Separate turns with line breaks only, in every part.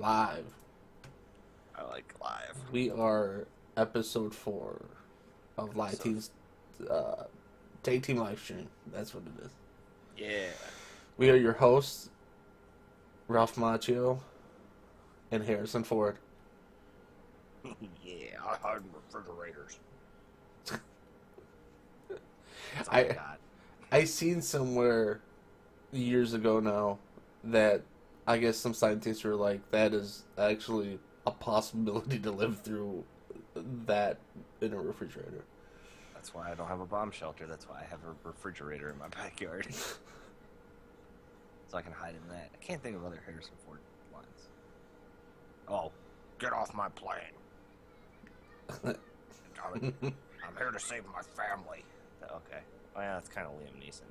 live.
I like live.
We are episode 4 of Live Team's Tag Team Live Stream. That's what it is.
Yeah.
We are your hosts, Ralph Macchio and Harrison Ford.
Yeah, I hide in refrigerators.
I seen somewhere years ago now that I guess some scientists were like, that is actually a possibility to live through that in a refrigerator.
That's why I don't have a bomb shelter. That's why I have a refrigerator in my backyard. So I can hide in that. I can't think of other Harrison Ford lines. Oh, get off my plane. I'm here to save my family. Okay. Oh yeah, that's kind of Liam Neeson.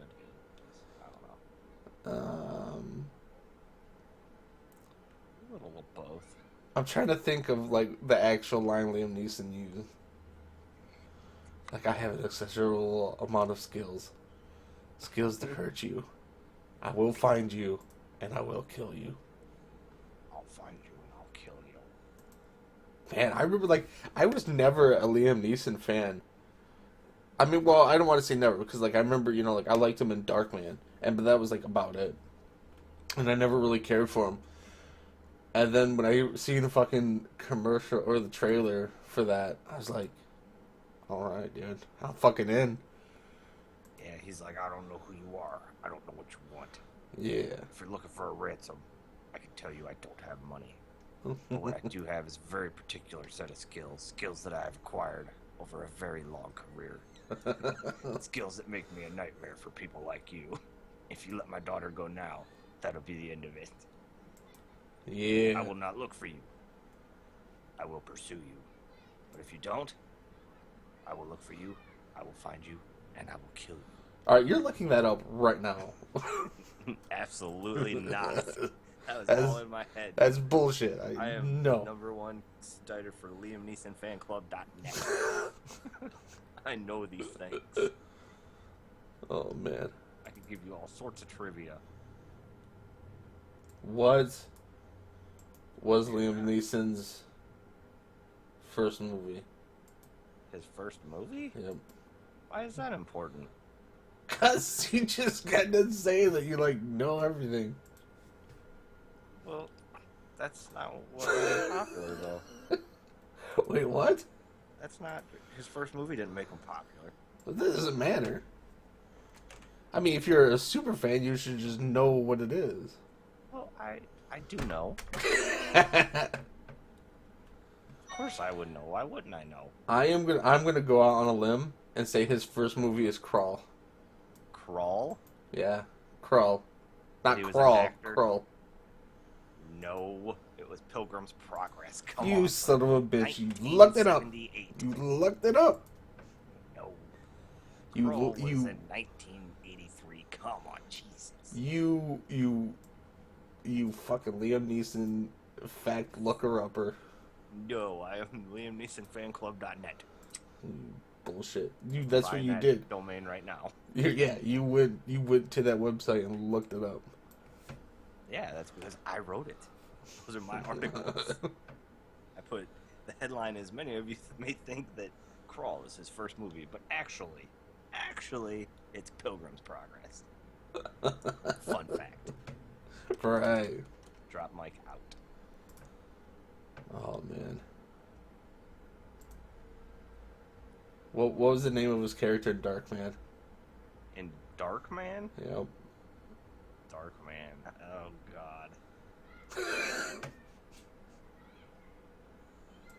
I don't know. A little of both.
I'm trying to think of like the actual line Liam Neeson used. Like, I have an exceptional amount of skills. Skills that hurt you. I will find you, and I will kill you.
I'll find you and I'll kill you.
Man, I remember, like, I was never a Liam Neeson fan. I mean, well, I don't want to say never, because, like, I remember, you know, like, I liked him in Darkman, but that was, like, about it. And I never really cared for him. And then when I seen the fucking commercial, or the trailer for that, I was like, alright, dude, I'm fucking in.
Yeah, he's like, I don't know who you are. I don't know what you want.
Yeah.
If you're looking for a ransom, I can tell you I don't have money. But what I do have is a very particular set of skills that I have acquired over a very long career. Skills that make me a nightmare for people like you. If you let my daughter go now, that'll be the end of it.
Yeah.
I will not look for you. I will pursue you. But if you don't, I will look for you, I will find you, and I will kill you.
Alright, you're looking that up right now.
Absolutely not. That was all in my head.
That's bullshit.
I am
no.
#1 starter for LiamNeesonFanClub.net. I know these things.
Oh, man.
I can give you all sorts of trivia.
What was Liam Neeson's first movie?
His first movie?
Yep.
Why is that important?
Because you just got to say that you, like, know everything.
Well, that's not what made him popular, though.
Wait, what?
That's not... His first movie didn't make him popular.
But that doesn't matter. I mean, if you're a super fan, you should just know what it is.
Well, I do know. Of course I would know. Why wouldn't I know?
I'm gonna go out on a limb and say his first movie is Crawl.
Crawl?
Yeah, Crawl. Not
He was
Crawl.
an actor?
Crawl.
No, it was Pilgrim's Progress. Come
You
on.
son of a bitch! You looked it up.
1978.
You looked it up.
No.
You
Crawl was
you
in 1983. Come on, Jesus.
you fucking Liam Neeson fact looker upper.
No, I am LiamNeesonFanClub.net.
Bullshit. That's what
Find
you
that
did.
domain right now.
Yeah, you went to that website and looked it up.
Yeah, that's because I wrote it. Those are my articles. I put the headline is many of you may think that Crawl is his first movie, but actually, it's Pilgrim's Progress. Fun fact.
Right.
Drop mic out.
Oh man. What was the name of his character in Darkman?
In Darkman?
Yep.
Darkman. Oh God.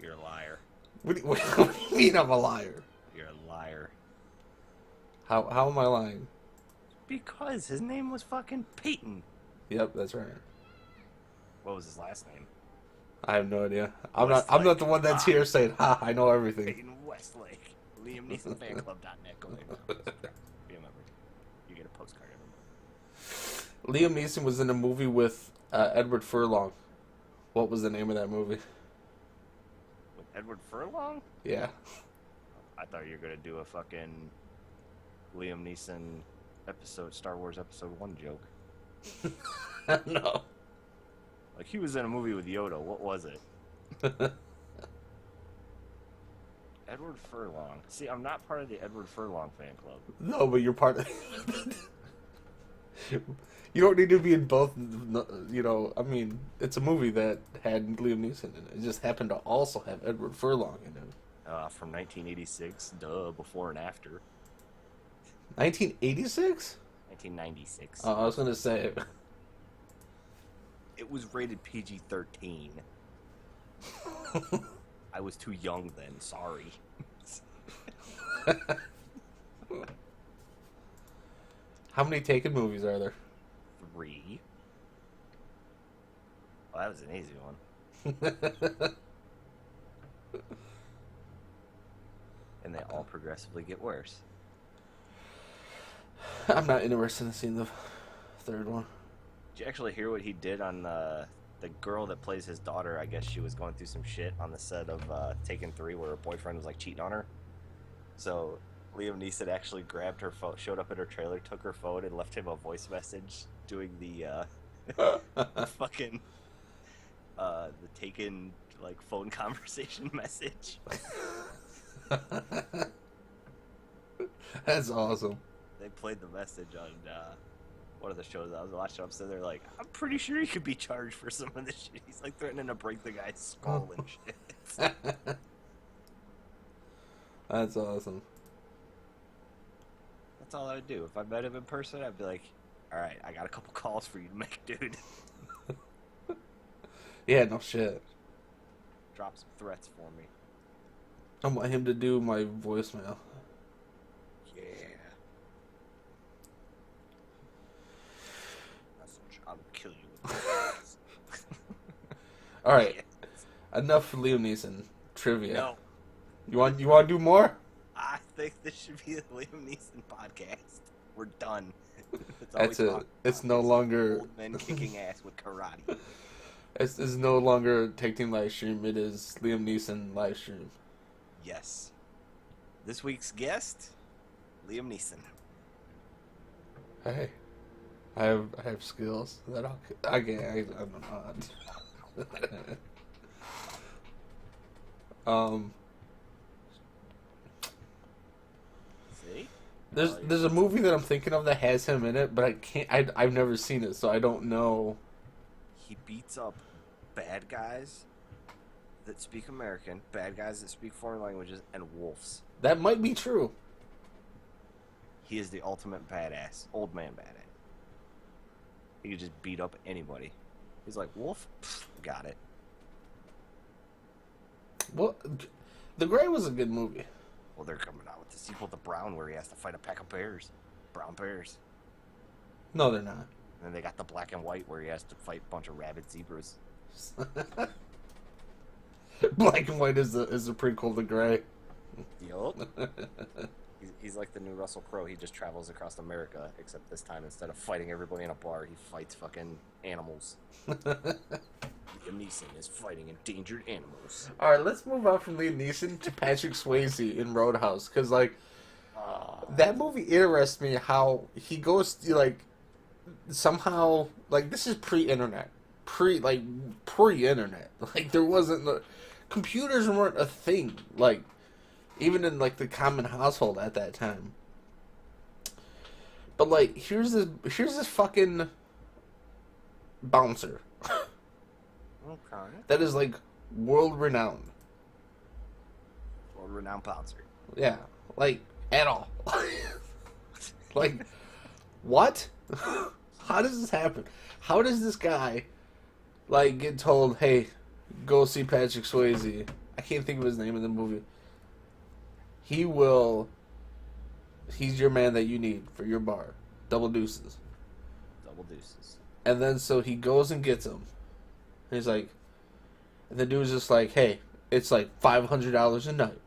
You're a liar.
What do you mean I'm a liar?
You're a liar.
How am I lying?
Because his name was fucking Peyton.
Yep, that's right.
What was his last name?
I have no idea. I'm
Westlake.
not the one that's here saying, "Ha, I know everything."
Peyton Westlake. LiamNeesonFanClub.net. Go there. Be a member. You get a postcard every month.
Liam Neeson was in a movie with Edward Furlong. What was the name of that movie?
With Edward Furlong?
Yeah.
I thought you were gonna do a fucking Liam Neeson Star Wars Episode 1 joke.
No.
Like, he was in a movie with Yoda. What was it? Edward Furlong. See, I'm not part of the Edward Furlong fan club.
No, but you're part of. You don't need to be in both. You know, I mean, it's a movie that had Liam Neeson in it. It just happened to also have Edward Furlong in it.
From 1986. Duh, before and after.
1986?
1996.
Oh, I was gonna say.
It was rated PG-13. I was too young then. Sorry.
How many Taken movies are there?
3. Well, that was an easy one. And they all progressively get worse.
I'm not interested in seeing the third one.
Did you actually hear what he did on the girl that plays his daughter? I guess she was going through some shit on the set of Taken 3 where her boyfriend was like cheating on her. So Liam Neeson actually grabbed her phone, showed up at her trailer, took her phone, and left him a voice message doing the fucking the Taken like phone conversation message.
That's awesome.
They played the message on one of the shows I was watching. I'm sitting there like, I'm pretty sure he could be charged for some of this shit. He's like threatening to break the guy's skull and shit.
That's awesome.
That's all I would do. If I met him in person, I'd be like, alright, I got a couple calls for you to make, dude.
Yeah, no shit.
Drop some threats for me.
I want him to do my voicemail.
Yeah. Message, I'll kill you with this.
Alright.
Yeah.
Enough for Liam Neeson trivia.
No.
You want to do more?
I think this should be the Liam Neeson podcast. We're done.
That's it. It's no longer
old men kicking ass with karate.
It's no longer Taking live stream. It is Liam Neeson live stream.
Yes. This week's guest, Liam Neeson.
Hey, I have skills that I'm not.
See?
There's a movie that I'm thinking of that has him in it, but I've never seen it, so I don't know.
He beats up bad guys that speak American, bad guys that speak foreign languages, and wolves.
That might be true.
He is the ultimate badass, old man badass. He could just beat up anybody. He's like, wolf? Pfft, got it.
Well, The Gray was a good movie.
Well, they're coming out with the sequel to Brown where he has to fight a pack of bears. Brown bears.
No, they're not.
And then they got the black and white where he has to fight a bunch of rabid zebras.
Black and White is the prequel to Gray.
Yup. He's like the new Russell Crowe. He just travels across America, except this time instead of fighting everybody in a bar, he fights fucking animals. Liam Neeson is fighting endangered animals.
All right, let's move on from Liam Neeson to Patrick Swayze in Roadhouse, because like that movie interests me. How he goes like somehow like this is pre-internet, pre-internet. Like there wasn't computers weren't a thing. Like even in like the common household at that time. But like here's this fucking bouncer.
Okay.
That is like world renowned.
World renowned bouncer.
Yeah, like at all. Like what? How does this happen? How does this guy like get told, "Hey, go see Patrick Swayze"? I can't think of his name in the movie. He's your man that you need for your bar. Double deuces.
Double deuces.
And then so he goes and gets him. And he's like, and the dude's just like, "Hey, it's like $500 a night.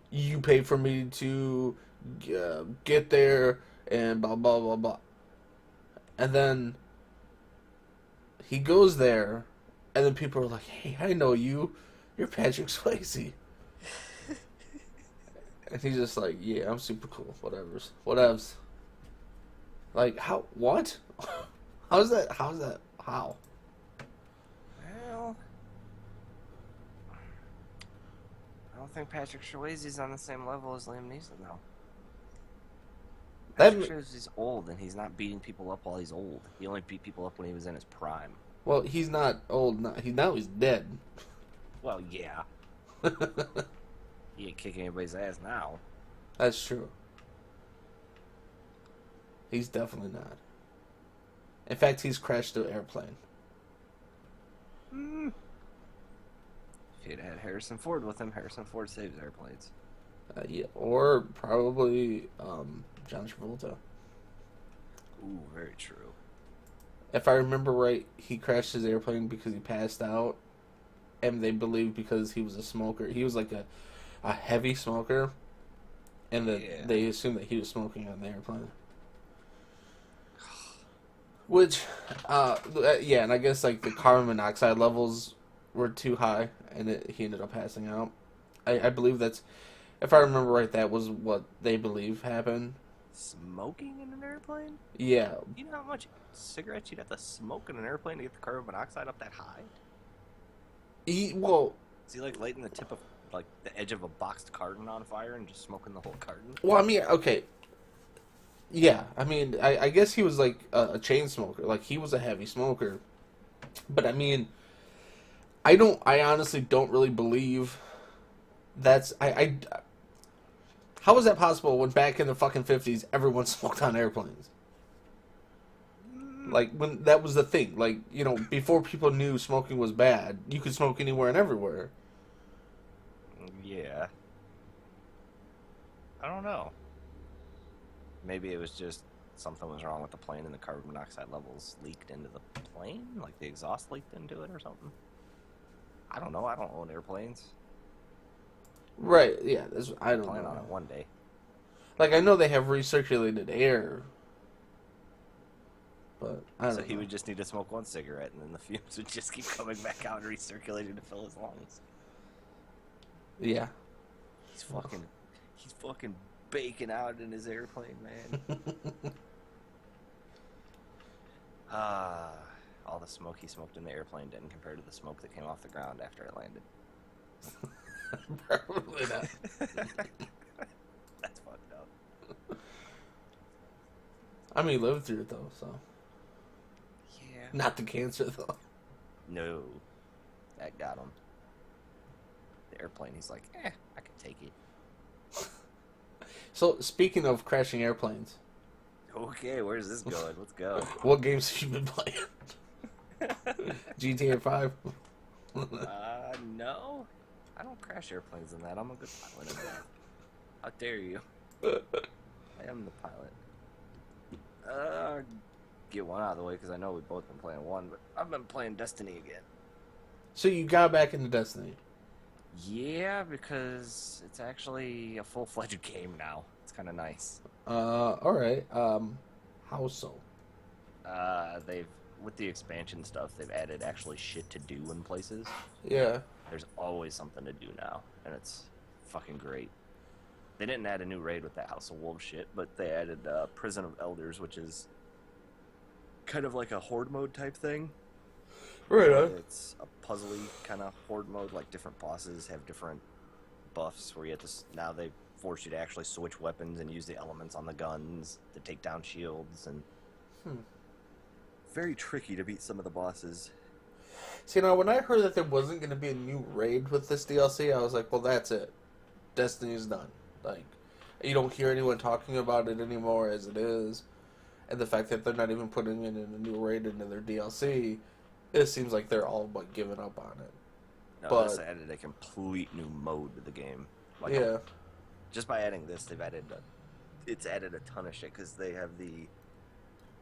You pay for me to get there and blah blah blah blah." And then he goes there, and then people are like, "Hey, I know you. You're Patrick Swayze." And he's just like, "Yeah, I'm super cool. Whatevs." Like, how? What? How's that? How?
think Patrick Swayze's on the same level as Liam Neeson, though.
That
Patrick Swayze's old, and he's not beating people up while he's old. He only beat people up when he was in his prime.
well, he's not old. Now he's dead.
Well, yeah. He ain't kicking anybody's ass now.
That's true. He's definitely not. In fact, he's crashed an airplane.
If he'd had Harrison Ford with him, Harrison Ford saves airplanes.
Yeah, or probably John Travolta.
Ooh, very true.
If I remember right, he crashed his airplane because he passed out, and they believed because he was a smoker. He was like a heavy smoker, and they assumed that he was smoking on the airplane. Which, yeah, and I guess like the carbon monoxide levels were too high, and he ended up passing out. I believe that's, if I remember right, that was what they believe happened.
Smoking in an airplane?
Yeah.
You know how much cigarettes you'd have to smoke in an airplane to get the carbon monoxide up that high?
Well,
Is he like lighting the tip of like the edge of a boxed carton on fire and just smoking the whole carton?
well, I mean, okay. Yeah, I mean, I guess he was like a chain smoker. Like, he was a heavy smoker. But I mean, I honestly don't really believe that's, how is that possible when back in the fucking 50s, everyone smoked on airplanes? Like, when that was the thing. Like, you know, before people knew smoking was bad, you could smoke anywhere and everywhere.
Yeah. I don't know. Maybe it was just something was wrong with the plane and the carbon monoxide levels leaked into the plane? Like the exhaust leaked into it or something? I don't know. I don't own airplanes.
Right, yeah, I don't
Plan
know.
on it one day.
Like, I know they have recirculated air, but I don't know.
So he would just need to smoke one cigarette and then the fumes would just keep coming back out and recirculating to fill his lungs.
Yeah.
He's fucking baking out in his airplane, man. All the smoke he smoked in the airplane didn't compare to the smoke that came off the ground after it landed.
Probably not.
That's fucked up.
I mean, he lived through it, though, so.
Yeah.
Not the cancer, though.
No. That got him. The airplane, he's like, I can take it.
So, speaking of crashing airplanes,
Okay, where's this going? Let's go.
what games have you been playing? GTA 5?
No. I don't crash airplanes in that. I'm a good pilot in that. How dare you? I am the pilot. Get one out of the way because I know we've both been playing one, but I've been playing Destiny again.
So you got back into Destiny?
Yeah, because it's actually a full-fledged game now. It's kind of nice.
Alright. How so?
They've, with the expansion stuff, they've added actually shit to do in places.
Yeah.
There's always something to do now, and it's fucking great. They didn't add a new raid with that House of Wolves shit, but they added Prison of Elders, which is kind of like a horde mode type thing.
Right on.
It's a puzzly kind of horde mode, like different bosses have different buffs where you have to, now they force you to actually switch weapons and use the elements on the guns to take down shields, and very tricky to beat some of the bosses.
See, now, when I heard that there wasn't going to be a new raid with this DLC, I was like, well, that's it. Destiny's done. Like, you don't hear anyone talking about it anymore as it is. And the fact that they're not even putting in a new raid into their DLC, it seems like they're all but giving up on it.
No,
But-
this added a complete new mode to the game. Like,
Yeah.
just by adding this, it's added a ton of shit, because they have the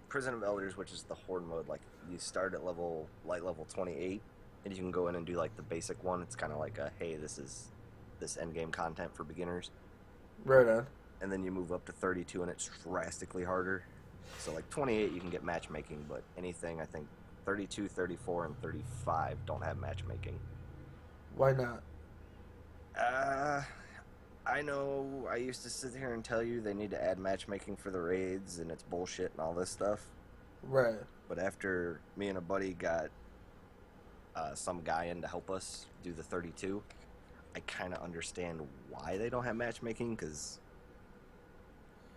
Prison of Elders, which is the horde mode. Like, you start at light level 28, and you can go in and do like the basic one. It's kind of like a, hey, this is this end game content for beginners.
Right on.
And then you move up to 32, and it's drastically harder. So like 28, you can get matchmaking, but anything, I think 32, 34, and 35 don't have matchmaking.
Why not?
I know I used to sit here and tell you they need to add matchmaking for the raids, and it's bullshit and all this stuff.
Right.
But after me and a buddy got some guy in to help us do the 32, I kind of understand why they don't have matchmaking, because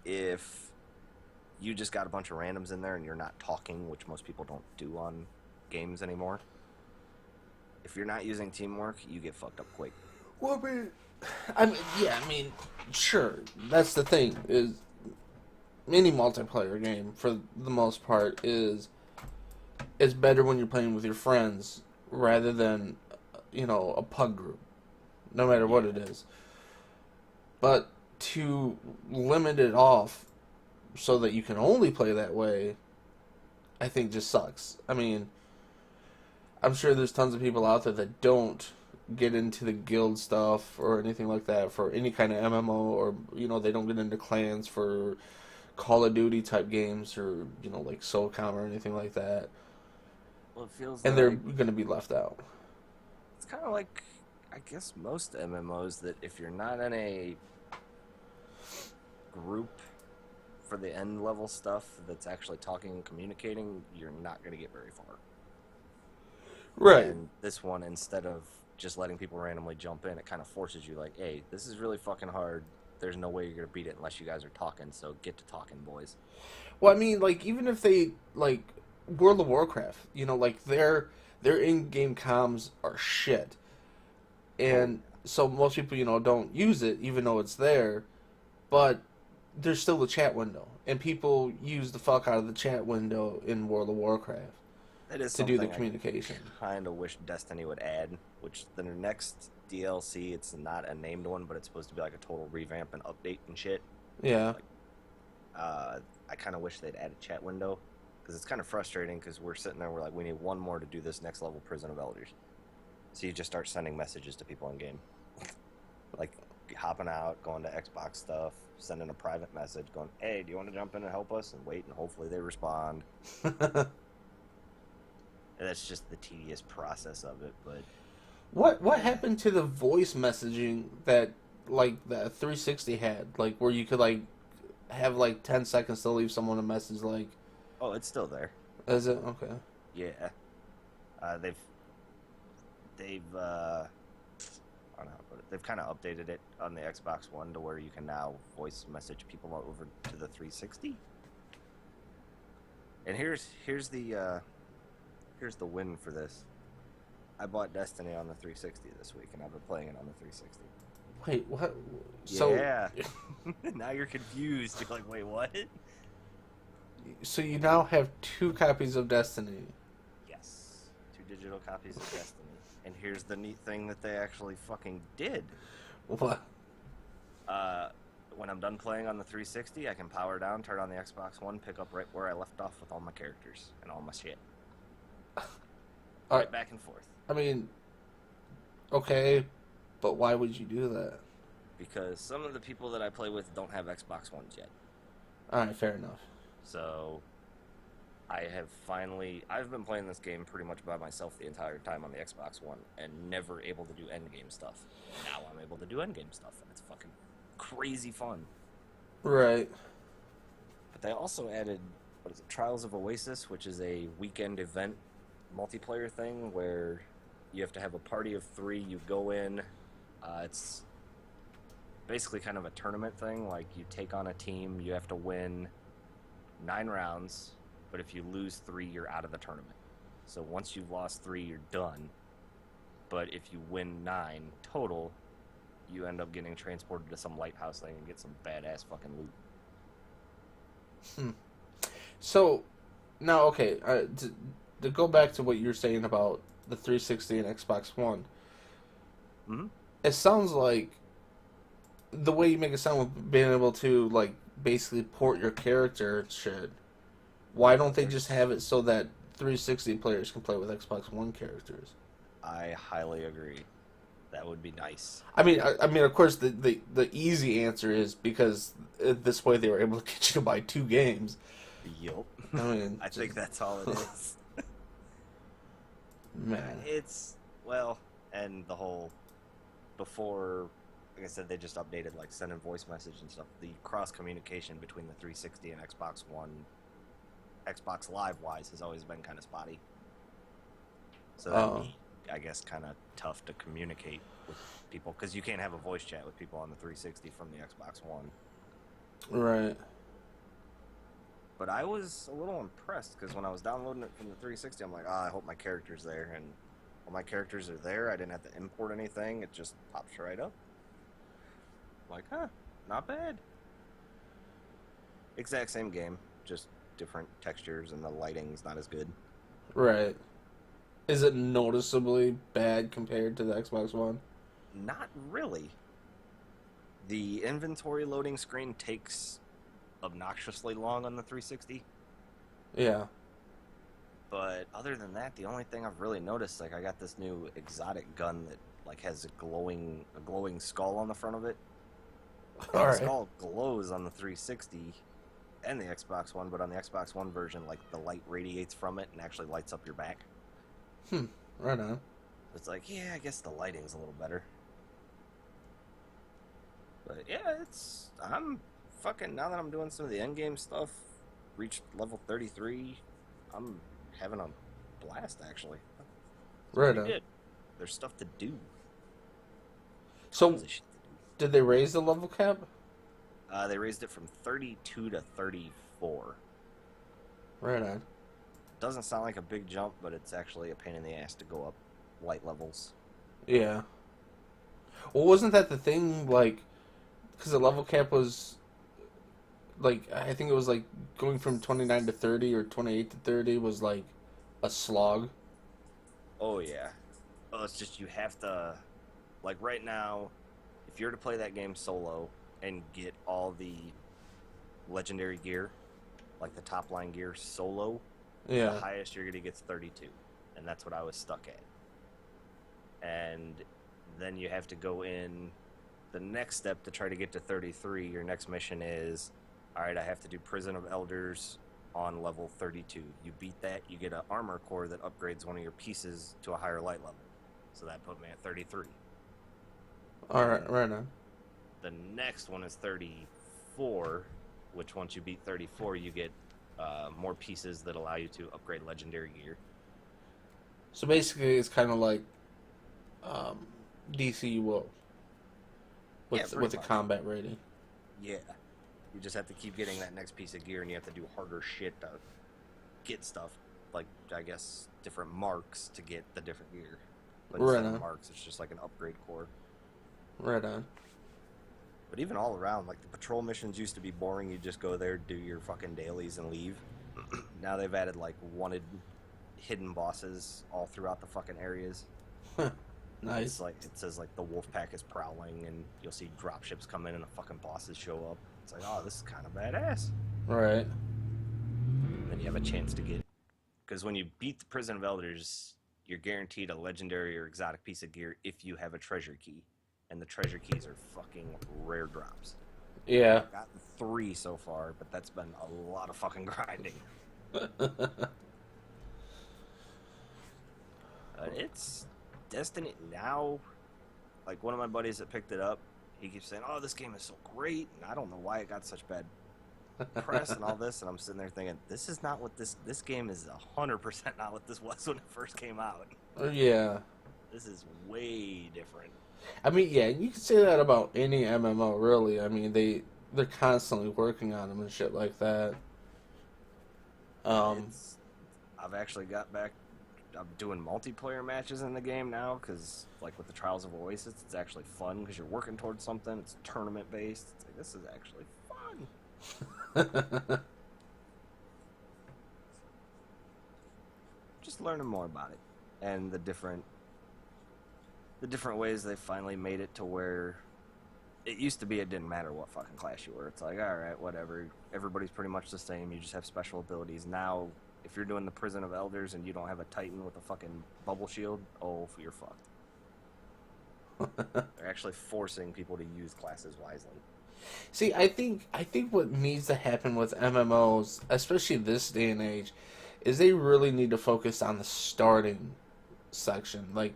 if you just got a bunch of randoms in there and you're not talking, which most people don't do on games anymore, if you're not using teamwork, you get fucked up quick.
Well, yeah, I mean, sure. That's the thing, is any multiplayer game, for the most part, is better when you're playing with your friends rather than, a pug group, no matter what it is. But to limit it off so that you can only play that way, I think just sucks. I mean, I'm sure there's tons of people out there that don't get into the guild stuff or anything like that for any kind of MMO, or they don't get into clans for Call of Duty type games, or like SOCOM or anything like that.
Well, it feels
and
like
they're going to be left out.
it's kind of like, I guess, most MMOs, that if you're not in a group for the end level stuff that's actually talking and communicating, you're not going to get very far.
Right.
And this one, instead of just letting people randomly jump in, it kind of forces you, like, hey, this is really fucking hard. There's no way you're going to beat it unless you guys are talking, so get to talking, boys.
Well, I mean, like, even if they, like, World of Warcraft, like, their in-game comms are shit. And so most people, don't use it, even though it's there. But there's still the chat window. And people use the fuck out of the chat window in World of Warcraft.
That is
to do the communication.
I kind of wish Destiny would add, which the next DLC, it's not a named one, but it's supposed to be like a total revamp and update and shit.
Yeah.
Like, I kind of wish they'd add a chat window, because it's kind of frustrating, because we're sitting there, we're like, we need one more to do this next level Prison of Elders. So you just start sending messages to people in game. Like, hopping out, going to Xbox stuff, sending a private message, going, hey, do you want to jump in and help us? And wait, and hopefully they respond. And that's just the tedious process of it, but...
What happened to the voice messaging that, like, the 360 had? Like, where you could, like, have, like, 10 seconds to leave someone a message, like...
Oh, it's still there.
Is it? Okay.
Yeah. They've I don't know, but they've kind of updated it on the Xbox One to where you can now voice message people over to the 360. And here's the win for this. I bought Destiny on the 360 this week, and I've been playing it on the 360.
Wait, what? So,
yeah. Now you're confused. You're like, wait, what?
So you now have 2 copies of Destiny.
Yes. 2 digital copies of Destiny. And here's the neat thing that they actually fucking did.
What?
When I'm done playing on the 360, I can power down, turn on the Xbox One, pick up right where I left off with all my characters and all my shit. Right back and forth.
I mean, okay, but why would you do that?
Because some of the people that I play with don't have Xbox Ones yet.
Alright, fair enough.
So, I've been playing this game pretty much by myself the entire time on the Xbox One, and never able to do endgame stuff. Now I'm able to do endgame stuff, and it's fucking crazy fun.
Right.
But they also added, Trials of Oasis, which is a weekend event multiplayer thing where you have to have a party of 3. You go in. It's basically kind of a tournament thing. Like, you take on a team. You have to win 9 rounds. But if you lose 3, you're out of the tournament. So once you've lost 3, you're done. But if you win 9 total, you end up getting transported to some lighthouse thing and get some badass fucking loot.
So, now, okay, to go back to what you were saying about the 360 and Xbox One, it sounds like the way you make it sound with being able to, like, basically port your character and shit, why don't they just have it so that 360 players can play with Xbox One characters?
I highly agree. That would be nice.
I mean, of course, the easy answer is because this way they were able to get you to buy 2 games.
Yup.
I mean,
I think that's all it is.
Man.
It's, well, and the whole, before, like I said, they just updated, like, sending voice message and stuff. The cross-communication between the 360 and Xbox One, Xbox Live-wise, has always been kind of spotty. So I guess, kind of tough to communicate with people because you can't have a voice chat with people on the 360 from the Xbox One.
Right.
But I was a little impressed because when I was downloading it from the 360, I'm like, I hope my character's there. And when my characters are there, I didn't have to import anything. It just pops right up. I'm like, not bad. Exact same game, just different textures and the lighting's not as good.
Right. Is it noticeably bad compared to the Xbox One?
Not really. The inventory loading screen takes obnoxiously long on the 360.
Yeah.
But other than that, the only thing I've really noticed, like I got this new exotic gun that like has a glowing skull on the front of it.
All
The
right.
skull glows on the 360 and the Xbox One, but on the Xbox One version, like the light radiates from it and actually lights up your back.
Right on.
It's like, yeah, I guess the lighting's a little better. But yeah, I'm fucking, now that I'm doing some of the endgame stuff, reached level 33, I'm having a blast, actually.
Right on.
Good. There's stuff to do.
So,
Tons of shit to do.
did they raise the level cap?
They raised it from 32 to 34.
Right on.
Doesn't sound like a big jump, but it's actually a pain in the ass to go up light levels.
Yeah. Well, wasn't that the thing, like, because the level cap was, like, I think it was, like, going from 29 to 30 or 28 to 30 was, like, a slog.
Oh, yeah. Oh, it's just you have to, like, right now, if you're to play that game solo and get all the legendary gear, like the top line gear solo,
Yeah.
the highest you're going to get is 32. And that's what I was stuck at. And then you have to go in the next step to try to get to 33. Your next mission is, all right, I have to do Prison of Elders on level 32. You beat that, you get an armor core that upgrades one of your pieces to a higher light level. So that put me at 33.
All right, right on.
The next one is 34, which once you beat 34, you get more pieces that allow you to upgrade legendary gear.
So basically, it's kind of like DC will with
pretty
with the
much.
combat rating.
Yeah. You just have to keep getting that next piece of gear, and you have to do harder shit to get stuff. Like, I guess, different marks to get the different gear. But
Right
instead
on.
of marks, it's just like an upgrade core.
Right on.
But even all around, like, the patrol missions used to be boring. You just go there, do your fucking dailies, and leave. Now they've added, like, wanted hidden bosses all throughout the fucking areas.
Nice.
It's like, it says, like, the wolf pack is prowling, and you'll see dropships come in, and the fucking bosses show up. It's like, oh, this is kind of badass.
Right.
Then you have a chance to get, because when you beat the Prison of Elders, you're guaranteed a legendary or exotic piece of gear if you have a treasure key, and the treasure keys are fucking rare drops.
Yeah.
I've gotten 3 so far, but that's been a lot of fucking grinding. It's Destiny now. Like, one of my buddies that picked it up, he keeps saying, oh, this game is so great, and I don't know why it got such bad press and all this, and I'm sitting there thinking, this is not what this game is 100% not what this was when it first came out.
Yeah.
This is way different.
I mean, yeah, you can say that about any MMO, really. I mean, they're constantly working on them and shit like that.
I've actually got back. I'm doing multiplayer matches in the game now because, like, with the Trials of Oasis, it's actually fun because you're working towards something. It's tournament based. It's like, this is actually fun. Just learning more about it and the different ways they finally made it to where it used to be it didn't matter what fucking class you were. It's like, all right, whatever. Everybody's pretty much the same. You just have special abilities. Now, if you're doing the Prison of Elders and you don't have a Titan with a fucking bubble shield, oh, you're fucked. They're actually forcing people to use classes wisely.
See, I think what needs to happen with MMOs, especially this day and age, is they really need to focus on the starting section. Like,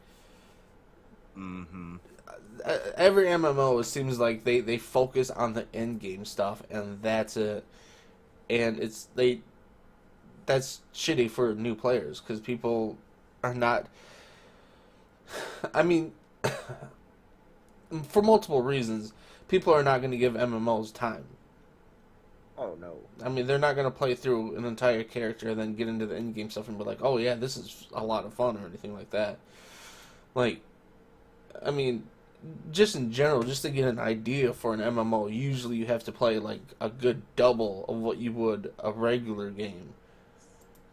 every MMO, it seems like they focus on the end game stuff, and that's it. And that's shitty for new players because people are not. I mean, for multiple reasons, people are not going to give MMOs time.
Oh no.
I mean, they're not going to play through an entire character and then get into the in-game stuff and be like, oh yeah, this is a lot of fun or anything like that. Like, I mean, just in general, just to get an idea for an MMO, usually you have to play like a good double of what you would a regular game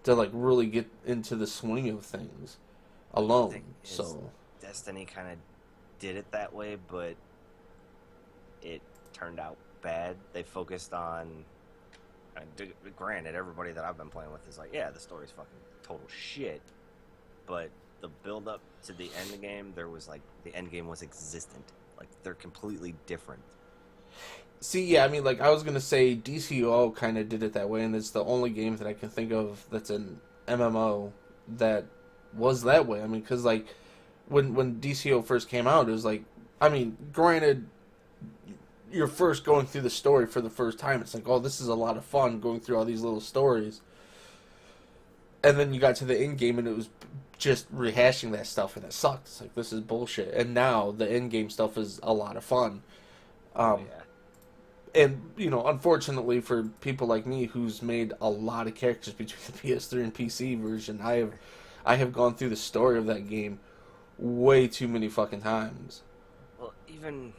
to like really get into the swing of things alone. So
Destiny kind of did it that way, but it turned out bad. They focused on. Granted, everybody that I've been playing with is like, yeah, the story's fucking total shit, but the build up to the end game, there was like the end game was existent. Like they're completely different.
see, yeah, I mean, like I was gonna say, DCO kind of did it that way, and it's the only game that I can think of that's an MMO that was that way. I mean, because like when DCO first came out, it was like, I mean, granted, you're first going through the story for the first time. It's like, oh, this is a lot of fun going through all these little stories. And then you got to the end game and it was just rehashing that stuff and it sucked. It's like, this is bullshit. And now the end game stuff is a lot of fun. And, you know, unfortunately for people like me who's made a lot of characters between the PS3 and PC version, I have gone through the story of that game way too many fucking times.
Well, even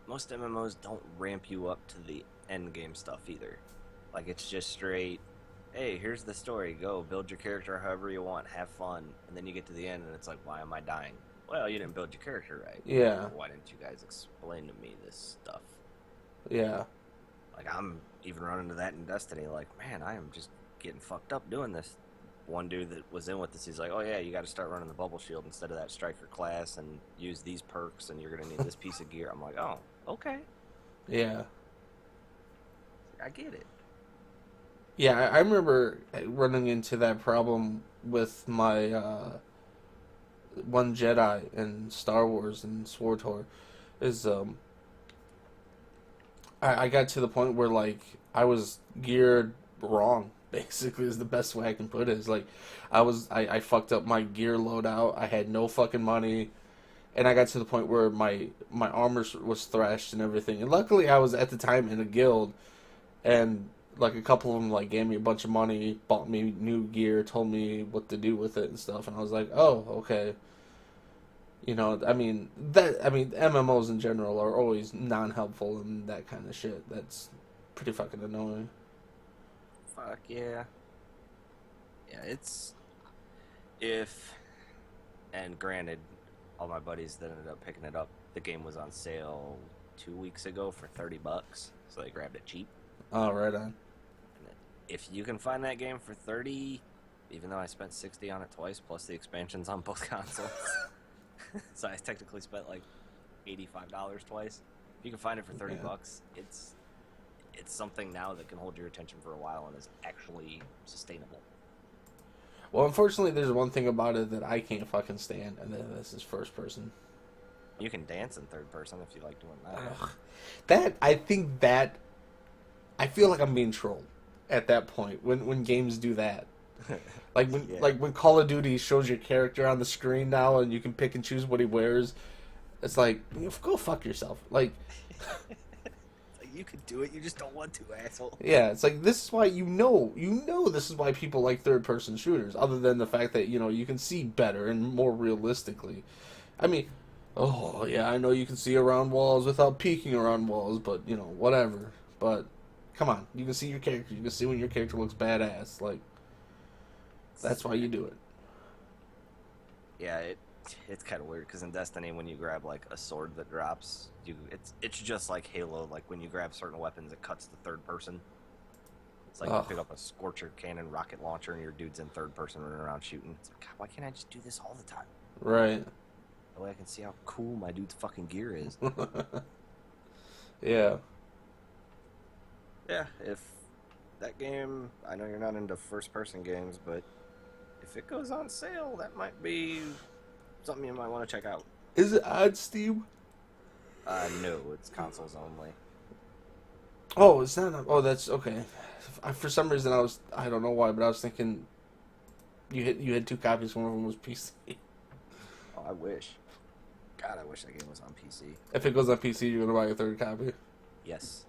most MMOs don't ramp you up to the end game stuff either. Like it's just straight, hey, here's the story. Go build your character however you want, have fun, and then you get to the end and it's like, why am I dying? Well, you didn't build your character right.
Yeah.
Why didn't you guys explain to me this stuff?
Yeah.
Like I'm even running to that in Destiny. Like, man, I am just getting fucked up doing this. One dude that was in with this, he's like, oh yeah, you got to start running the bubble shield instead of that striker class and use these perks and you're going to need this piece of gear. I'm like, oh, okay.
Yeah.
I get it.
Yeah, I remember running into that problem with my one Jedi in Star Wars and SWTOR. Is I got to the point where like I was geared wrong. Basically, is the best way I can put it. Is like I fucked up my gear loadout. I had no fucking money, and I got to the point where my armor was thrashed and everything. And luckily, I was at the time in a guild, and like a couple of them like gave me a bunch of money, bought me new gear, told me what to do with it and stuff. And I was like, oh, okay. You know, I mean MMOs in general are always non-helpful and that kind of shit. That's pretty fucking annoying.
Fuck yeah. Yeah, it's if and granted, all my buddies that ended up picking it up, the game was on sale 2 weeks ago for $30, so they grabbed it cheap.
Oh, right on.
And if you can find that game for 30, even though I spent 60 on it twice, plus the expansions on both consoles, so I technically spent like $85 twice. If you can find it for $30, it's something now that can hold your attention for a while and is actually sustainable.
Well, unfortunately, there's one thing about it that I can't fucking stand, and this is first person.
You can dance in third person if you like doing
that. I feel like I'm being trolled at that point when games do that. Like when Call of Duty shows your character on the screen now and you can pick and choose what he wears. It's like, go fuck yourself. Like
you could do it, you just don't want to, asshole.
Yeah, it's like this is why you know this is why people like third person shooters, other than the fact that, you can see better and more realistically. I mean, oh yeah, I know you can see around walls without peeking around walls, but whatever. But come on, you can see your character. You can see when your character looks badass. Like, that's why you do it.
Yeah, it's kind of weird because in Destiny, when you grab like a sword that drops, it's just like Halo. Like when you grab certain weapons, it cuts to third person. It's like you pick up a Scorcher cannon rocket launcher and your dude's in third person running around shooting. It's like, God, why can't I just do this all the time?
Right.
That way I can see how cool my dude's fucking gear is.
Yeah.
Yeah, if that game, I know you're not into first-person games, but if it goes on sale, that might be something you might want to check out.
Is it on Steam?
No, it's consoles only.
Oh, it's not. Oh, that's okay. For some reason, I don't know why, but I was thinking you had two copies. One of them was PC.
Oh, I wish. God, I wish that game was on PC.
If it goes on PC, you're gonna buy a third copy.
Yes.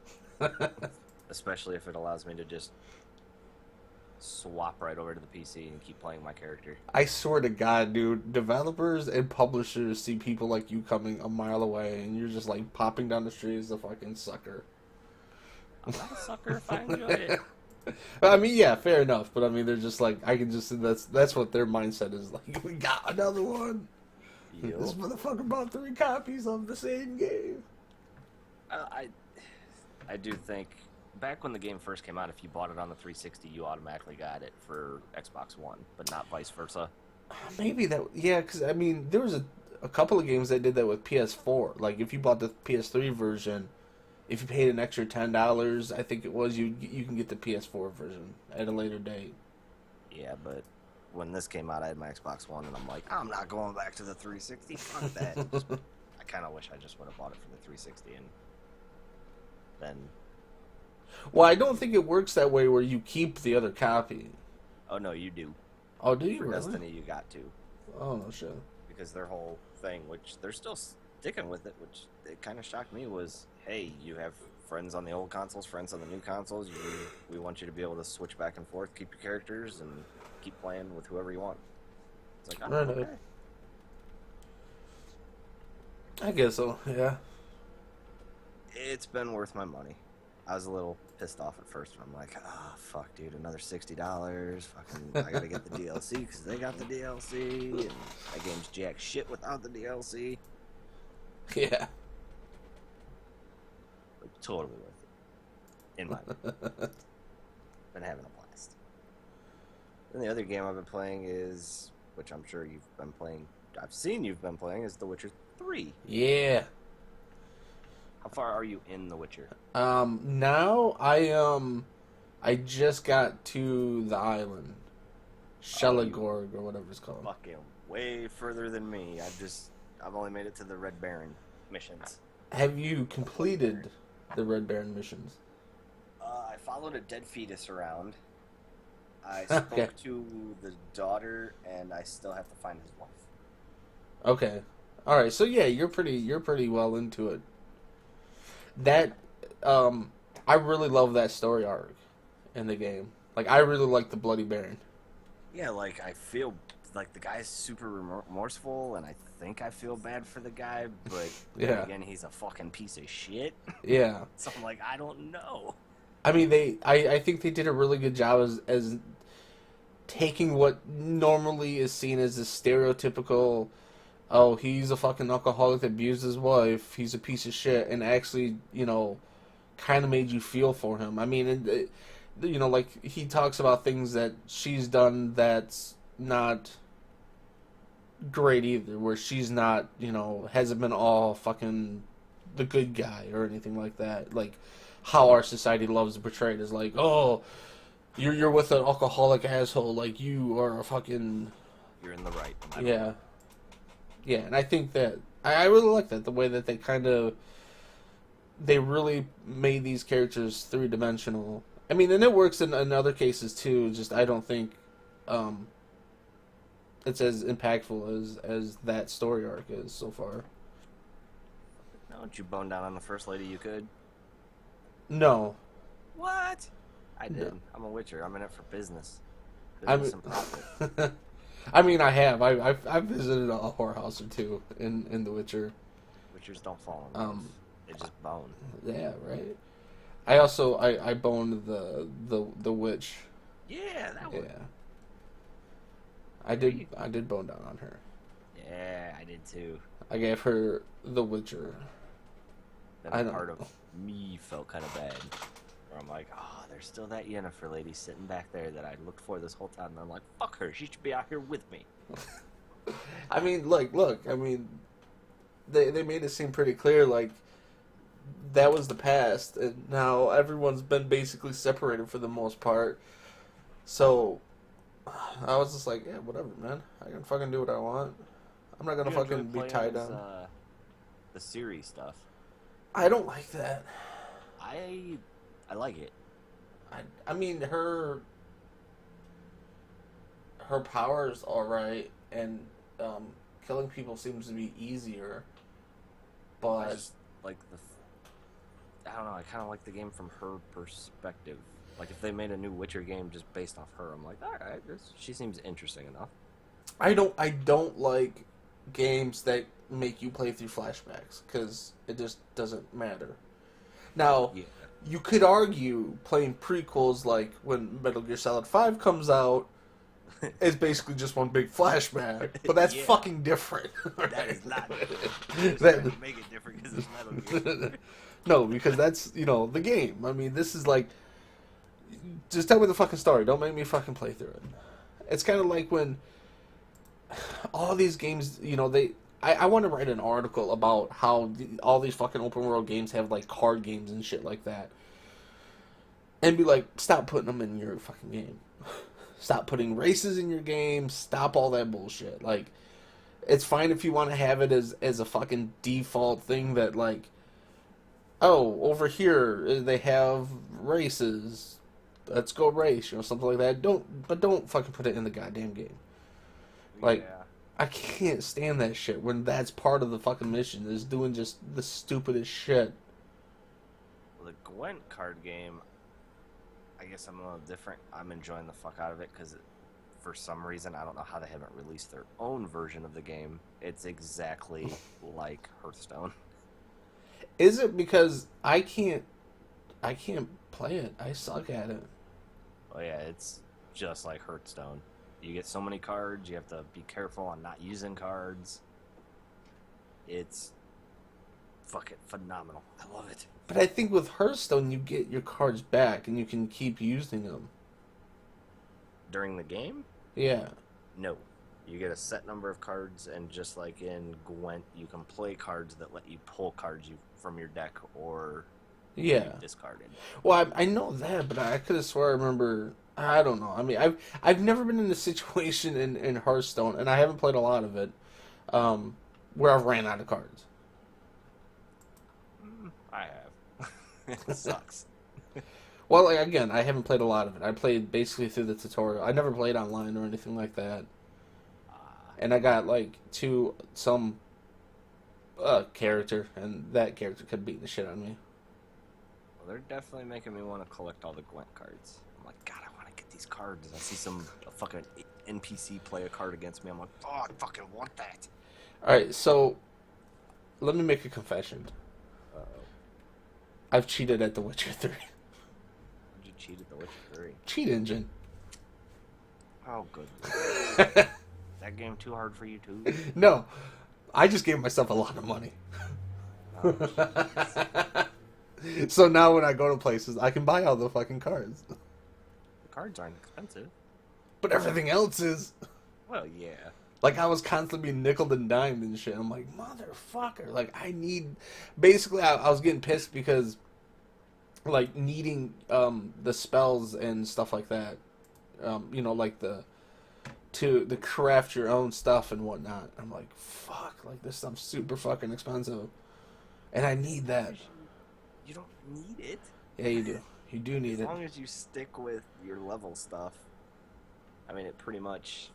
Especially if it allows me to just swap right over to the PC and keep playing my character.
I swear to God, dude, developers and publishers see people like you coming a mile away, and you're just like popping down the street as a fucking sucker.
I'm not a sucker if I enjoy it.
I mean, yeah, fair enough, but I mean, they're just like, I can just that's what their mindset is like. We got another one.
Yup.
This motherfucker bought 3 copies of the same game.
I do think back when the game first came out, if you bought it on the 360, you automatically got it for Xbox One, but not vice versa.
Maybe that, yeah, because I mean, there was a couple of games that did that with PS4. Like, if you bought the PS3 version, if you paid an extra $10, I think it was, you can get the PS4 version at a later date.
Yeah, but when this came out, I had my Xbox One, and I'm like, I'm not going back to the 360. Fuck that. I kind of wish I just would have bought it for the 360, and then.
Well, I don't think it works that way where you keep the other copy.
Oh no, you do.
Oh, do you
For
really?
Destiny, you got to,
Oh, no shit.
because their whole thing, which they're still sticking with it, which it kind of shocked me, was, hey, you have friends on the old consoles, friends on the new consoles. We want you to be able to switch back and forth, keep your characters, and keep playing with whoever you want. It's like, oh,
Right.
okay.
I guess so, yeah.
It's been worth my money. I was a little pissed off at first, but I'm like, oh, fuck, dude, another $60. Fucking, I gotta get the DLC because they got the DLC, and that game's jack shit without the DLC.
Yeah.
But totally worth it. In my opinion. Been having a blast. Then the other game I've been playing is, which I'm sure you've been playing, I've seen you've been playing, is The Witcher 3.
Yeah.
How far are you in The Witcher?
Now I just got to the island. Shelagorg or whatever it's called.
Fucking way further than me. I've only made it to the Red Baron missions.
Have you completed the Red Baron missions?
I followed a dead fetus around. I spoke
Okay.
to the daughter, and I still have to find his wife.
Okay. All right. So yeah, you're pretty well into it. That I really love that story arc in the game. Like, I really like the Bloody Baron.
Yeah, like, I feel like the guy's super remorseful, and I think I feel bad for the guy, but then
Yeah.
again, he's a fucking piece of shit.
Yeah.
So I'm like, I don't know.
I mean, I think they did a really good job as taking what normally is seen as a stereotypical, oh, he's a fucking alcoholic that abused his wife, he's a piece of shit, and actually, kind of made you feel for him. I mean, like, he talks about things that she's done that's not great either, where she's not, hasn't been all fucking the good guy or anything like that. Like, how our society loves to portray it as like, oh, you're with an alcoholic asshole, like, you are a fucking...
You're in the right.
Yeah. Yeah, and I think that... I really like that, the way that they really made these characters three-dimensional. I mean, and it works in other cases, too, just I don't think it's as impactful as that story arc is so far.
Don't you bone down on the first lady you could?
No.
What? I did.
No.
I'm a Witcher. I'm in it for business.
I
Business
mean,
and profit.
I mean, I have. I've visited a whorehouse or two in The Witcher.
Witchers don't fall in love. They just bone.
Yeah, right. I also I boned the witch.
Yeah, that one.
Yeah. I did bone down on her.
Yeah, I did too.
I gave her the Witcher.
Then
I
a
don't
part
know.
of me felt kind of bad. Where I'm like, oh, there's still that Yennefer lady sitting back there that I looked for this whole time. And I'm like, fuck her. She should be out here with me.
I mean, look. I mean, they made it seem pretty clear, like, that was the past, and now everyone's been basically separated for the most part. So, I was just like, yeah, whatever, man. I can fucking do what I want. I'm not gonna
You
fucking
enjoy
be
playing
tied
as,
down.
the series stuff.
I don't like that.
I like it.
I mean, her power is alright, and killing people seems to be easier.
I
But
just like I don't know. I kind of like the game from her perspective. Like if they made a new Witcher game just based off her, I'm like, all right, she seems interesting enough.
I don't like games that make you play through flashbacks because it just doesn't matter. Now,
Yeah,
you could argue playing prequels like when Metal Gear Solid 5 comes out is basically just one big flashback, but that's
Yeah.
fucking different.
that is not.
That-
That make it different because it's Metal Gear.
No, because that's, the game. I mean, this is like, just tell me the fucking story. Don't make me fucking play through it. It's kind of like when all these games, I want to write an article about how all these fucking open world games have like card games and shit like that. And be like, stop putting them in your fucking game. Stop putting races in your game. Stop all that bullshit. Like, it's fine if you want to have it as a fucking default thing that, like, oh, over here they have races. Let's go race, something like that. Don't fucking put it in the goddamn game. Like,
Yeah.
I can't stand that shit when that's part of the fucking mission is doing just the stupidest shit.
The Gwent card game, I guess I'm a little different. I'm enjoying the fuck out of it because for some reason, I don't know how they haven't released their own version of the game. It's exactly like Hearthstone.
Is it because I can't play it? I suck at it.
Oh yeah, it's just like Hearthstone. You get so many cards, you have to be careful on not using cards. It's fucking phenomenal. I love it.
But I think with Hearthstone, you get your cards back and you can keep using them.
During the game?
Yeah.
No. You get a set number of cards, and just like in Gwent, you can play cards that let you pull cards from your deck or
Yeah.
discarded.
Well, I know that, but I could have swore I remember. I don't know. I mean, I've never been in a situation in Hearthstone, and I haven't played a lot of it, where I've ran out of cards.
I have. It sucks.
Well, like, again, I haven't played a lot of it. I played basically through the tutorial. I never played online or anything like that. And I got, like, to some character, and that character kept beating the shit out of me.
Well, they're definitely making me want to collect all the Gwent cards. I'm like, God, I want to get these cards. I see some fucking NPC play a card against me. I'm like, oh, I fucking want that.
Alright, so, let me make a confession.
Uh-oh.
I've cheated at The Witcher 3.
You cheated The Witcher 3.
Cheat engine.
Oh, good. That game too hard for you, too?
No, I just gave myself a lot of money.
Oh,
So now when I go to places, I can buy all the fucking cards.
the cards aren't expensive.
But everything else is...
Well, yeah.
Like, I was constantly being nickeled and dimed and shit. I'm like, motherfucker. Like, I need... Basically, I was getting pissed because, like, needing the spells and stuff like that. Like to craft your own stuff and whatnot. I'm like, fuck. Like, this stuff's super fucking expensive. And I need that.
You don't need it.
Yeah, you do. You do need
As
it.
long as you stick with your level stuff. I mean, you're pretty much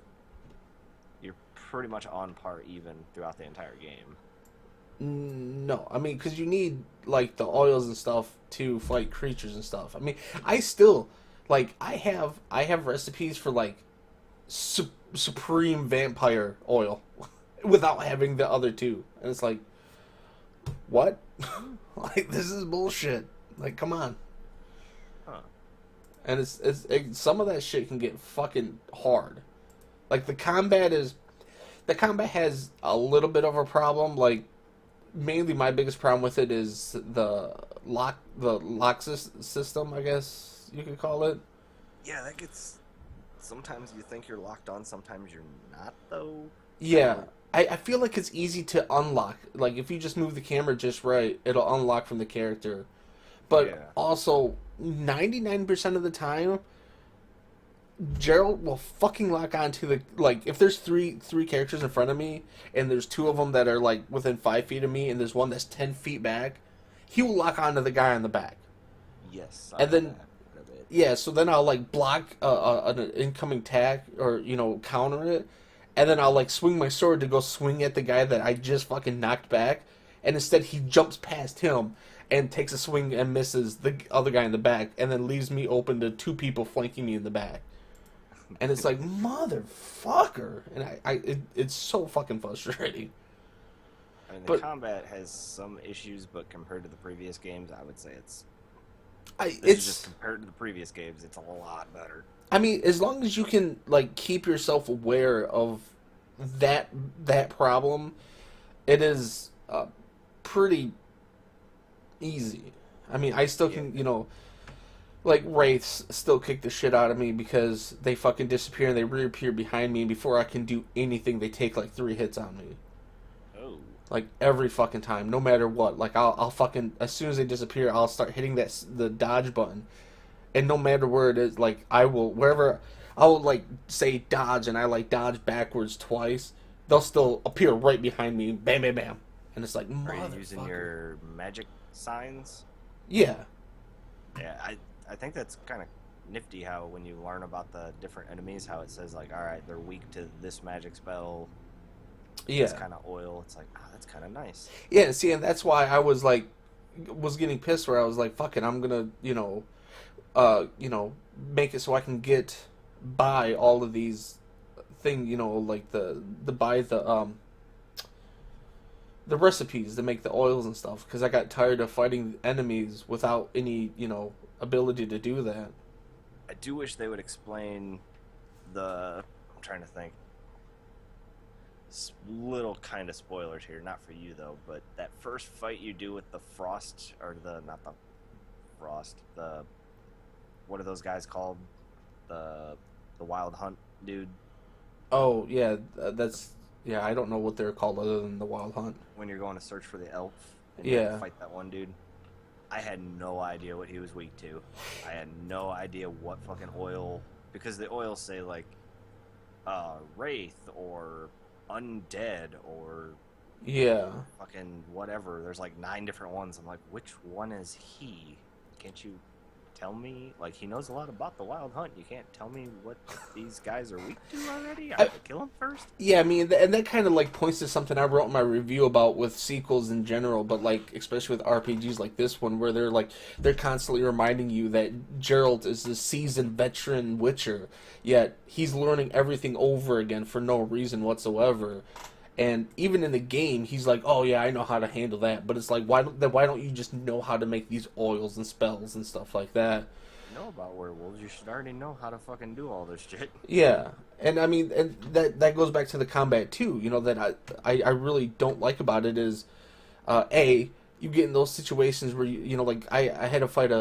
on par even throughout the entire game.
No, I mean, because you need, like, the oils and stuff to fight creatures and stuff. I mean, I still, like, I have recipes for, like, supreme vampire oil without having the other two. And it's like, what? Like, this is bullshit. Like, come on.
Huh.
And some of that shit can get fucking hard. Like, the combat has a little bit of a problem. Like, mainly my biggest problem with it is the lock system, I guess you could call it.
Yeah, that gets... Sometimes you think you're locked on, sometimes you're not, though.
Yeah. I feel like it's easy to unlock. Like, if you just move the camera just right, it'll unlock from the character. But
Yeah.
also, 99% of the time, Gerald will fucking lock onto the... Like, if there's three characters in front of me, and there's two of them that are, like, within 5 feet of me, and there's one that's 10 feet back, he will lock onto the guy on the back.
Yes.
And then...
a bit.
Yeah, so then I'll, like, block an incoming attack, or, counter it, and then I'll, like, swing my sword to go swing at the guy that I just fucking knocked back, and instead he jumps past him and takes a swing and misses the other guy in the back, and then leaves me open to two people flanking me in the back. And it's like, motherfucker, and it's so fucking frustrating.
I mean, the combat has some issues, but compared to the previous games, I would say it's just compared to the previous games, it's a lot better.
I mean, as long as you can like keep yourself aware of that problem, it is pretty easy. I mean, I still can, like wraiths still kick the shit out of me because they fucking disappear and they reappear behind me, and before I can do anything, they take like 3 hits on me.
Oh.
Like every fucking time, no matter what. Like I'll fucking, as soon as they disappear, I'll start hitting the dodge button, and no matter where it is, like I will like say dodge, and I like dodge backwards twice. They'll still appear right behind me, bam, bam, bam, and it's like,
are you using your magic signs?
Yeah.
Yeah, I think that's kind of nifty how when you learn about the different enemies, how it says like, all right, they're weak to this magic spell.
Yeah.
This kind of oil. It's like, that's kind of nice.
Yeah, see, and that's why I was getting pissed where I was like, fuck it, I'm gonna, make it so I can buy all of these things, like buy the recipes to make the oils and stuff, because I got tired of fighting enemies without any, ability to do that.
I do wish they would explain I'm trying to think. Little kind of spoilers here, not for you though, but that first fight you do with the frost, or not the frost, what are those guys called? The wild hunt dude.
Oh yeah, I don't know what they're called other than the wild hunt.
When you're going to search for the elf, and
yeah,
you fight that one dude. I had no idea what he was weak to. I had no idea what fucking oil, because the oils say like, wraith or undead or fucking whatever. There's like 9 different ones. I'm like, which one is he? Can't you tell me? Like, he knows a lot about the wild hunt. You can't tell me what these guys are weak to already? I have to kill him first?
Yeah, I mean, and that kind of like points to something I wrote in my review about with sequels in general, but like especially with RPGs like this one, where they're constantly reminding you that Geralt is a seasoned veteran witcher, yet he's learning everything over again for no reason whatsoever. And even in the game, he's like, "Oh yeah, I know how to handle that." But it's like, why don't you just know how to make these oils and spells and stuff like that?
You know about werewolves, you should already know how to fucking do all this shit.
Yeah, and I mean, and that goes back to the combat too. That I really don't like about it is, you get in those situations where like I had to fight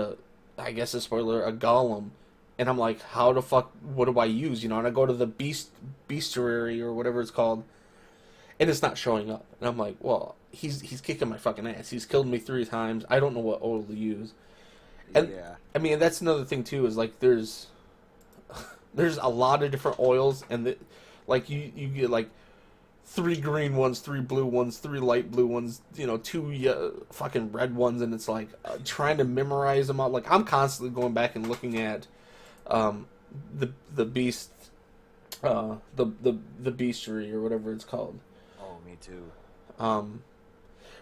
I guess a spoiler, a golem, and I'm like, how the fuck, what do I use? And I go to the bestiary or whatever it's called. And it's not showing up. And I'm like, well, he's kicking my fucking ass. He's killed me 3 times. I don't know what oil to use. And
yeah.
I mean, that's another thing too, is like there's a lot of different oils, and like you get like 3 green ones, 3 blue ones, 3 light blue ones, 2 fucking red ones, and it's like trying to memorize them all. Like I'm constantly going back and looking at the beast the bestiary or whatever it's called.
Me too.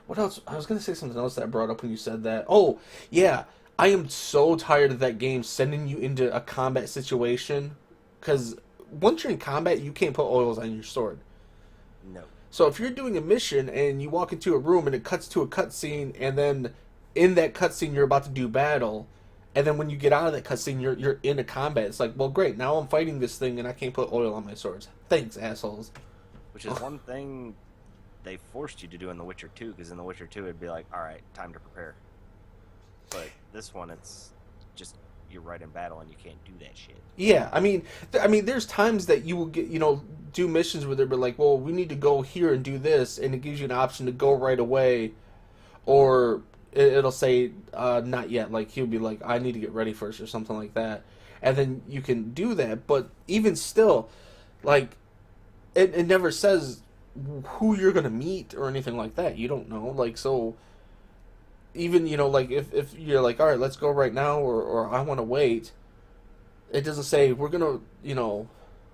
What else? I was gonna say something else that I brought up when you said that. Oh, yeah. I am so tired of that game sending you into a combat situation, because once you're in combat, you can't put oils on your sword.
No.
So if you're doing a mission and you walk into a room and it cuts to a cutscene, and then in that cutscene you're about to do battle, and then when you get out of that cutscene you're in a combat, it's like, well, great, now I'm fighting this thing and I can't put oil on my swords. Thanks, assholes.
Which is one thing they forced you to do in The Witcher 2, because in The Witcher 2 it'd be like, alright, time to prepare. But this one, it's just, you're right in battle and you can't do that shit.
Yeah, I mean, there's times that you will get, do missions where they'll be like, well, we need to go here and do this, and it gives you an option to go right away, or it'll say, not yet, like, he'll be like, I need to get ready first, or something like that, and then you can do that, but even still, like, it never says who you're gonna meet or anything like that. You don't know, like, so even like if you're like, all right, let's go right now, or I want to wait, it doesn't say we're gonna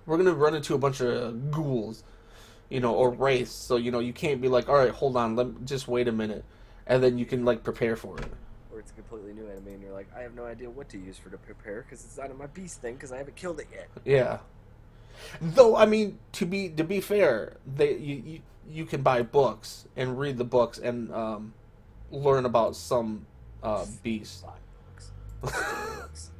run into a bunch of ghouls, or race. So you can't be like, all right, hold on, just wait a minute, and then you can like prepare for it.
Or it's a completely new enemy, and you're like, I have no idea what to use to prepare because it's not in my beast thing because I haven't killed it yet.
Yeah. Though I mean, to be fair, you can buy books and read the books and learn about some beasts.
5 books.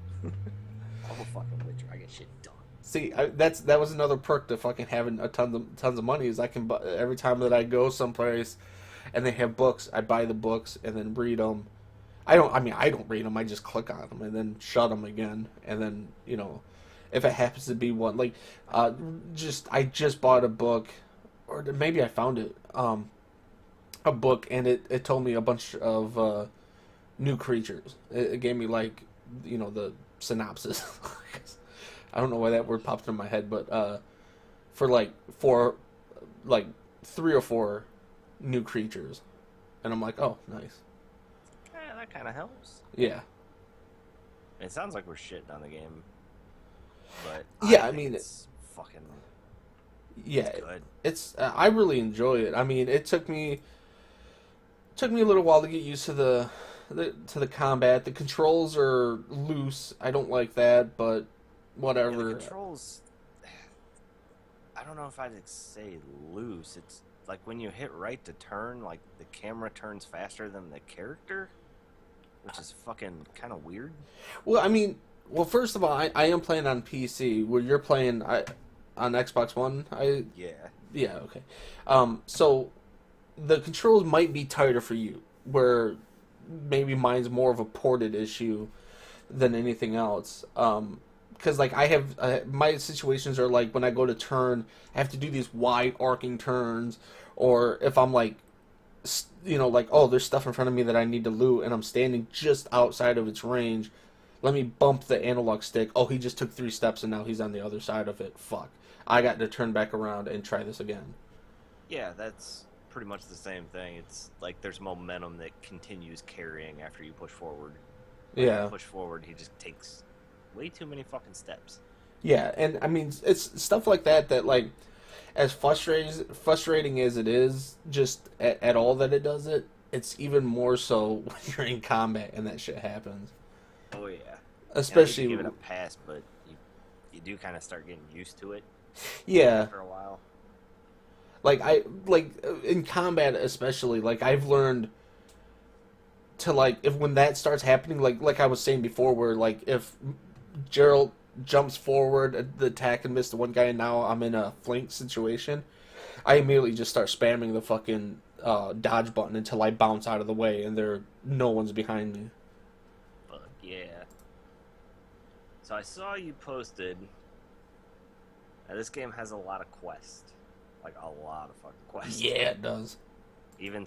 I'm a fucking Witcher. I get shit done.
See, that was another perk to fucking having tons of money is I can buy every time that I go someplace, and they have books. I buy the books and then read them. I don't read them. I just click on them and then shut them again. And then if it happens to be one like, I just bought a book, or maybe I found it, a book, and it told me a bunch of new creatures. It gave me like the synopsis. I don't know why that word popped in my head, but for like three or four new creatures, and I'm like, oh, nice.
Yeah, that kind of helps.
Yeah.
It sounds like we're shitting on the game, but
yeah,
I mean it's fucking good.
It's I really enjoy it. I mean, it took me a little while to get used to the combat. The controls are loose. I don't like that, but whatever.
Yeah, the controls, I don't know if I'd say loose. It's like when you hit right to turn, like the camera turns faster than the character, which is fucking kind of weird.
Well, I mean, first of all, I am playing on PC. Where you're playing on Xbox One. Yeah, okay. So the controls might be tighter for you, where maybe mine's more of a ported issue than anything else. Because like I have my situations are like when I go to turn, I have to do these wide arcing turns, or if I'm like, like, oh, there's stuff in front of me that I need to loot, and I'm standing just outside of its range. Let me bump the analog stick. Oh, he just took 3 steps and now he's on the other side of it. Fuck. I got to turn back around and try this again.
Yeah, that's pretty much the same thing. It's like there's momentum that continues carrying after you push forward. When you push forward, he just takes way too many fucking steps.
Yeah, and I mean, it's stuff like that like, as frustrating as it is, just at all that it does it, it's even more so when you're in combat and that shit happens.
Oh yeah.
Especially
give it a pass, but you do kind of start getting used to it.
Yeah.
After a while.
Like in combat especially, like I've learned to like if when that starts happening, like I was saying before, where like if Geralt jumps forward, the attack and miss the one guy, and now I'm in a flank situation, I immediately just start spamming the fucking dodge button until I bounce out of the way and no one's behind me.
Fuck yeah. So I saw you posted. Now this game has a lot of quests, like a lot of fucking quests.
Yeah, it does.
Even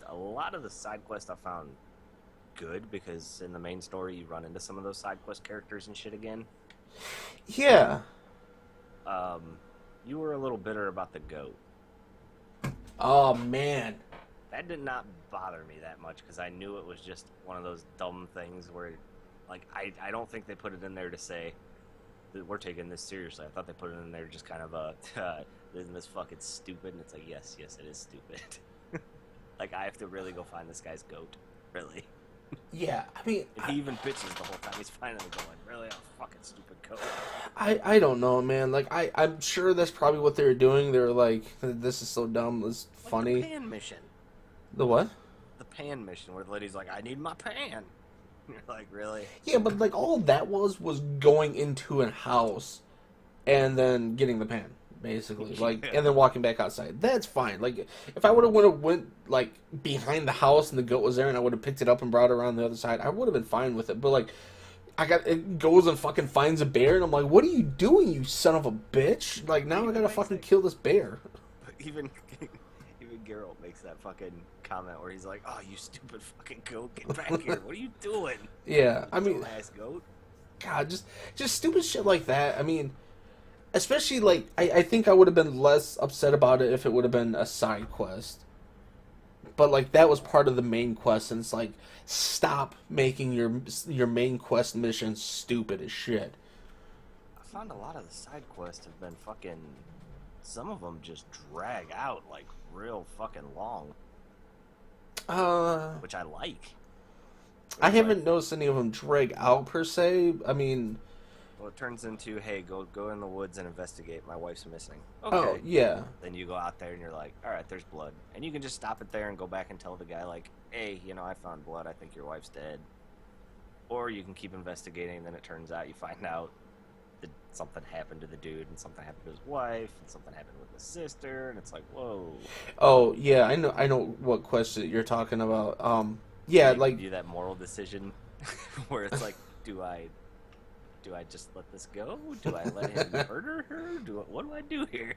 a lot of the side quests I found good because in the main story you run into some of those side quest characters and shit again.
Yeah.
You were a little bitter about the goat.
Oh man.
That did not bother me that much because I knew it was just one of those dumb things where, like, I don't think they put it in there to say that we're taking this seriously. I thought they put it in there just kind of isn't this fucking stupid? And it's like, yes, it is stupid. Like, I have to really go find this guy's goat. Really.
Yeah, I mean...
And he even bitches the whole time. He's finally going, really? A fucking stupid goat.
I don't know, man. Like, I'm sure that's probably what they were doing. They were like, this is so dumb, it's funny.
The pan mission.
The what?
The pan mission, where the lady's like, I need my pan. You're like, really?
Yeah, but, like, all that was going into a house and then getting the pan. Basically, like, and then walking back outside. That's fine. Like, if I would have went like behind the house and the goat was there, and I would have picked it up and brought it around the other side, I would have been fine with it. But like, it goes and fucking finds a bear, and I'm like, what are you doing, you son of a bitch? Like, now I gotta fucking kill this bear.
Even Geralt makes that fucking comment where he's like, "Oh, you stupid fucking goat, get back here! What are you doing?"
Yeah, I mean,
ass goat.
God, just stupid shit like that. I mean. Especially, like, I think I would have been less upset about it if it would have been a side quest. But, like, that was part of the main quest, and it's like, stop making your main quest mission stupid as shit.
I found a lot of the side quests have been fucking some of them just drag out like real fucking long,
Uh,
which I like.
I
It's
haven't
like,
noticed any of them drag out per se. I mean,
well, it turns into, hey, go in the woods and investigate. My wife's missing.
oh
Okay.
yeah,
Then you go out there and you're like, all right, there's blood, and you can just stop it there and go back and tell the guy like, hey, I found blood. I think your wife's dead. Or you can keep investigating, and then it turns out you find out that something happened to the dude, and something happened to his wife, and something happened with his sister, and it's like, whoa.
oh yeah, I know what question you're talking about. Yeah,
You
like
do that moral decision where it's like, do I just let this go? Do I let him murder her? What do I do here?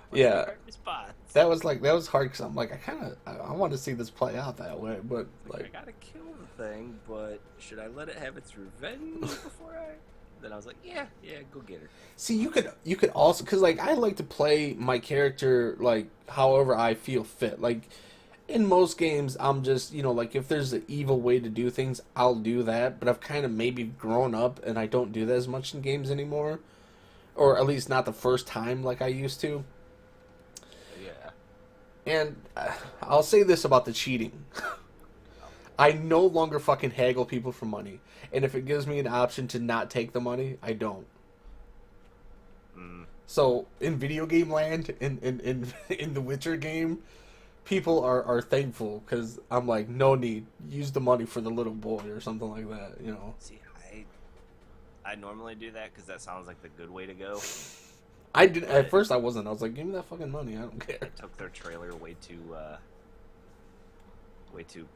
What's
Yeah.
the right response?
that was hard because I'm like I want to see this play out that way, but
I
like
gotta kill the thing, but should I let it have its revenge before I? Then I was like, yeah, go get her.
see you could also because like I like to play my character like however I feel fit. Like in most games, I'm just like if there's an evil way to do things, I'll do that. But I've kind of maybe grown up and I don't do that as much in games anymore, or at least not the first time like I used to.
Yeah.
And I'll say this about the cheating. I no longer fucking haggle people for money. And if it gives me an option to not take the money, I don't.
Mm.
So in video game land, in the Witcher game, people are thankful because I'm like, no need. Use the money for the little boy or something like that.
See, I normally do that because that sounds like the good way to go.
I did at first. I wasn't. I was like, give me that fucking money. I don't care.
I took their trailer way too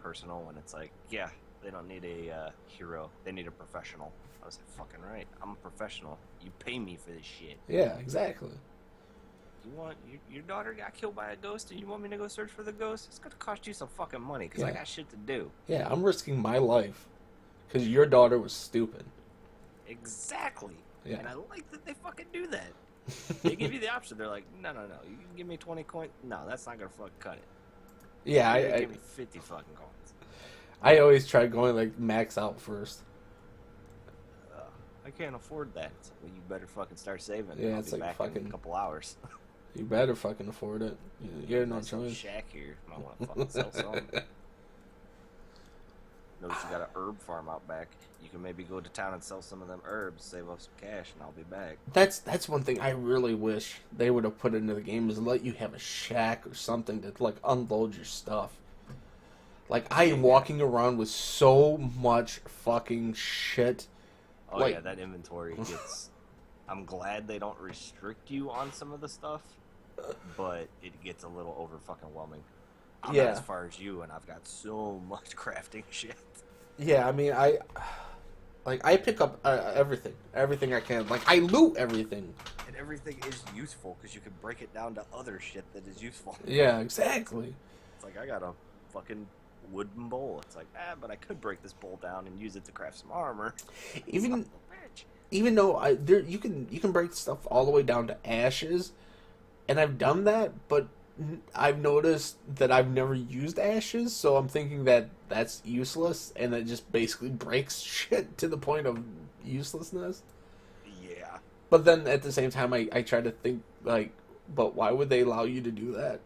personal when it's like, yeah, they don't need a hero. They need a professional. I was like, fucking right. I'm a professional. You pay me for this shit.
Yeah, exactly.
You want your daughter got killed by a ghost, and you want me to go search for the ghost? It's gonna cost you some fucking money because I
Yeah.
got shit to do.
Yeah, I'm risking my life because your daughter was stupid.
Exactly.
Yeah.
And I like that they fucking do that. They give you the option. They're like, no. You can give me 20 coins. No, that's not gonna fucking cut it.
Yeah,
You gotta
I
give me 50 fucking coins.
I always try going like max out first.
I can't afford that. It's like, well, you better fucking start saving.
Yeah,
I'll
it's
be
like
back in
fucking-
a couple hours.
You better fucking afford it. You have no
Nice little
choice.
shack here. Might want to fucking sell some. Notice you got a herb farm out back. You can maybe go to town and sell some of them herbs, save up some cash, and I'll be back.
That's one thing I really wish they would have put into the game is let you have a shack or something to like unload your stuff. Like I am walking around with so much fucking shit.
Oh
Like-
yeah, that inventory gets. I'm glad they don't restrict you on some of the stuff, but it gets a little over fucking whelming. I'm
Yeah.
not as far as you, and I've got so much crafting shit.
Yeah, I mean I pick up everything I can. Like I loot everything.
And everything is useful because you can break it down to other shit that is useful.
Yeah, exactly.
It's like I got a fucking wooden bowl. It's like, but I could break this bowl down and use it to craft some armor.
Even
Son of a bitch.
even though you can break stuff all the way down to ashes, and I've done that, but I've noticed that I've never used ashes, so I'm thinking that that's useless, and it just basically breaks shit to the point of uselessness.
Yeah.
But then at the same time, I try to think like, but why would they allow you to do that?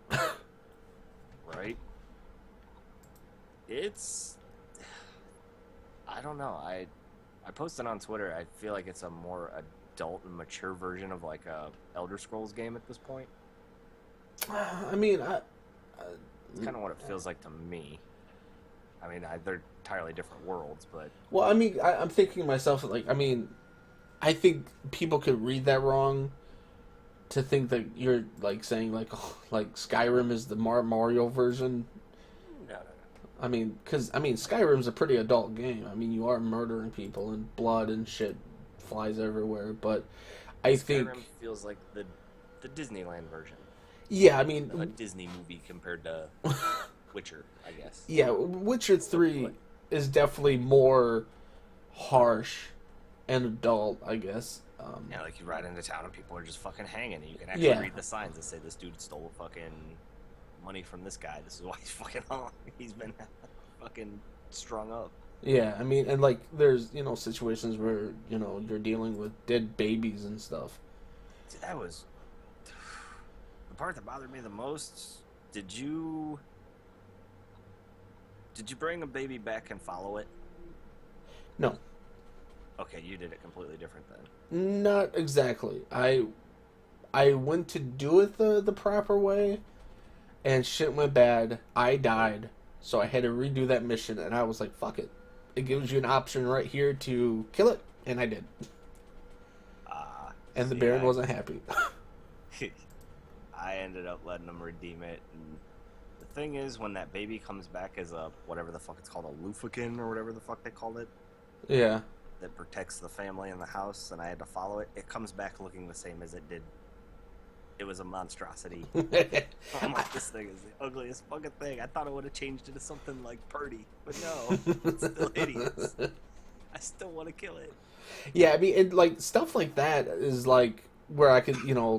Right? It's I don't know. I posted on Twitter. I feel like it's a more adult and mature version of like a Elder Scrolls game at this point.
I mean,
It's kind of what it feels like to me. I mean, they're entirely different worlds, but
well, I mean, I'm thinking to myself like, I mean, I think people could read that wrong to think that you're like saying like, oh, like Skyrim is the Mario version.
no.
I mean, because Skyrim's a pretty adult game. I mean, you are murdering people and blood and shit flies everywhere. But I think,
Skyrim feels like the Disneyland version.
yeah, I mean,
A Disney movie compared to Witcher, I guess.
yeah, Witcher 3 is definitely more harsh and adult, I guess.
Yeah, like you ride into town and people are just fucking hanging, and you can actually
Yeah.
read the signs that say this dude stole fucking money from this guy. This is why he's fucking hung. He's been fucking strung up.
Yeah, I mean, and like, there's situations where you're dealing with dead babies and stuff.
Dude, that was part that bothered me the most, did you bring a baby back and follow it?
No,
Okay, you did it completely different then.
not exactly. I went to do it the proper way, and shit went bad. I died, so I had to redo that mission, and I was like, fuck it. It gives you an option right here to kill it, and I did. And the
See,
Baron wasn't happy.
I ended up letting them redeem it. And the thing is, when that baby comes back as a whatever the fuck it's called, a Lufakin or whatever the fuck they called it,
Yeah.
that protects the family in the house, and I had to follow it. It comes back looking the same as it did. It was a monstrosity. I'm like, this thing is the ugliest fucking thing. I thought it would have changed into something like Purdy, but no, it's still hideous. I still want to kill it.
Yeah, I mean, and like stuff like that is like where I could,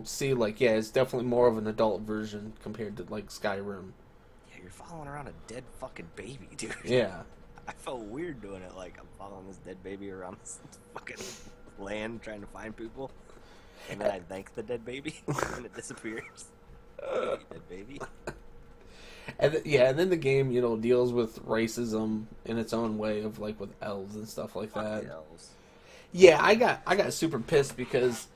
see like, yeah, it's definitely more of an adult version compared to like Skyrim.
Yeah, you're following around a dead fucking baby, dude.
Yeah.
I felt weird doing it. Like, I'm following this dead baby around this fucking land trying to find people. And then I thank the dead baby, and it disappears. Dead baby.
And and then the game, deals with racism in its own way of like with elves and stuff like
Fuck
that.
the elves.
Yeah, I got super pissed because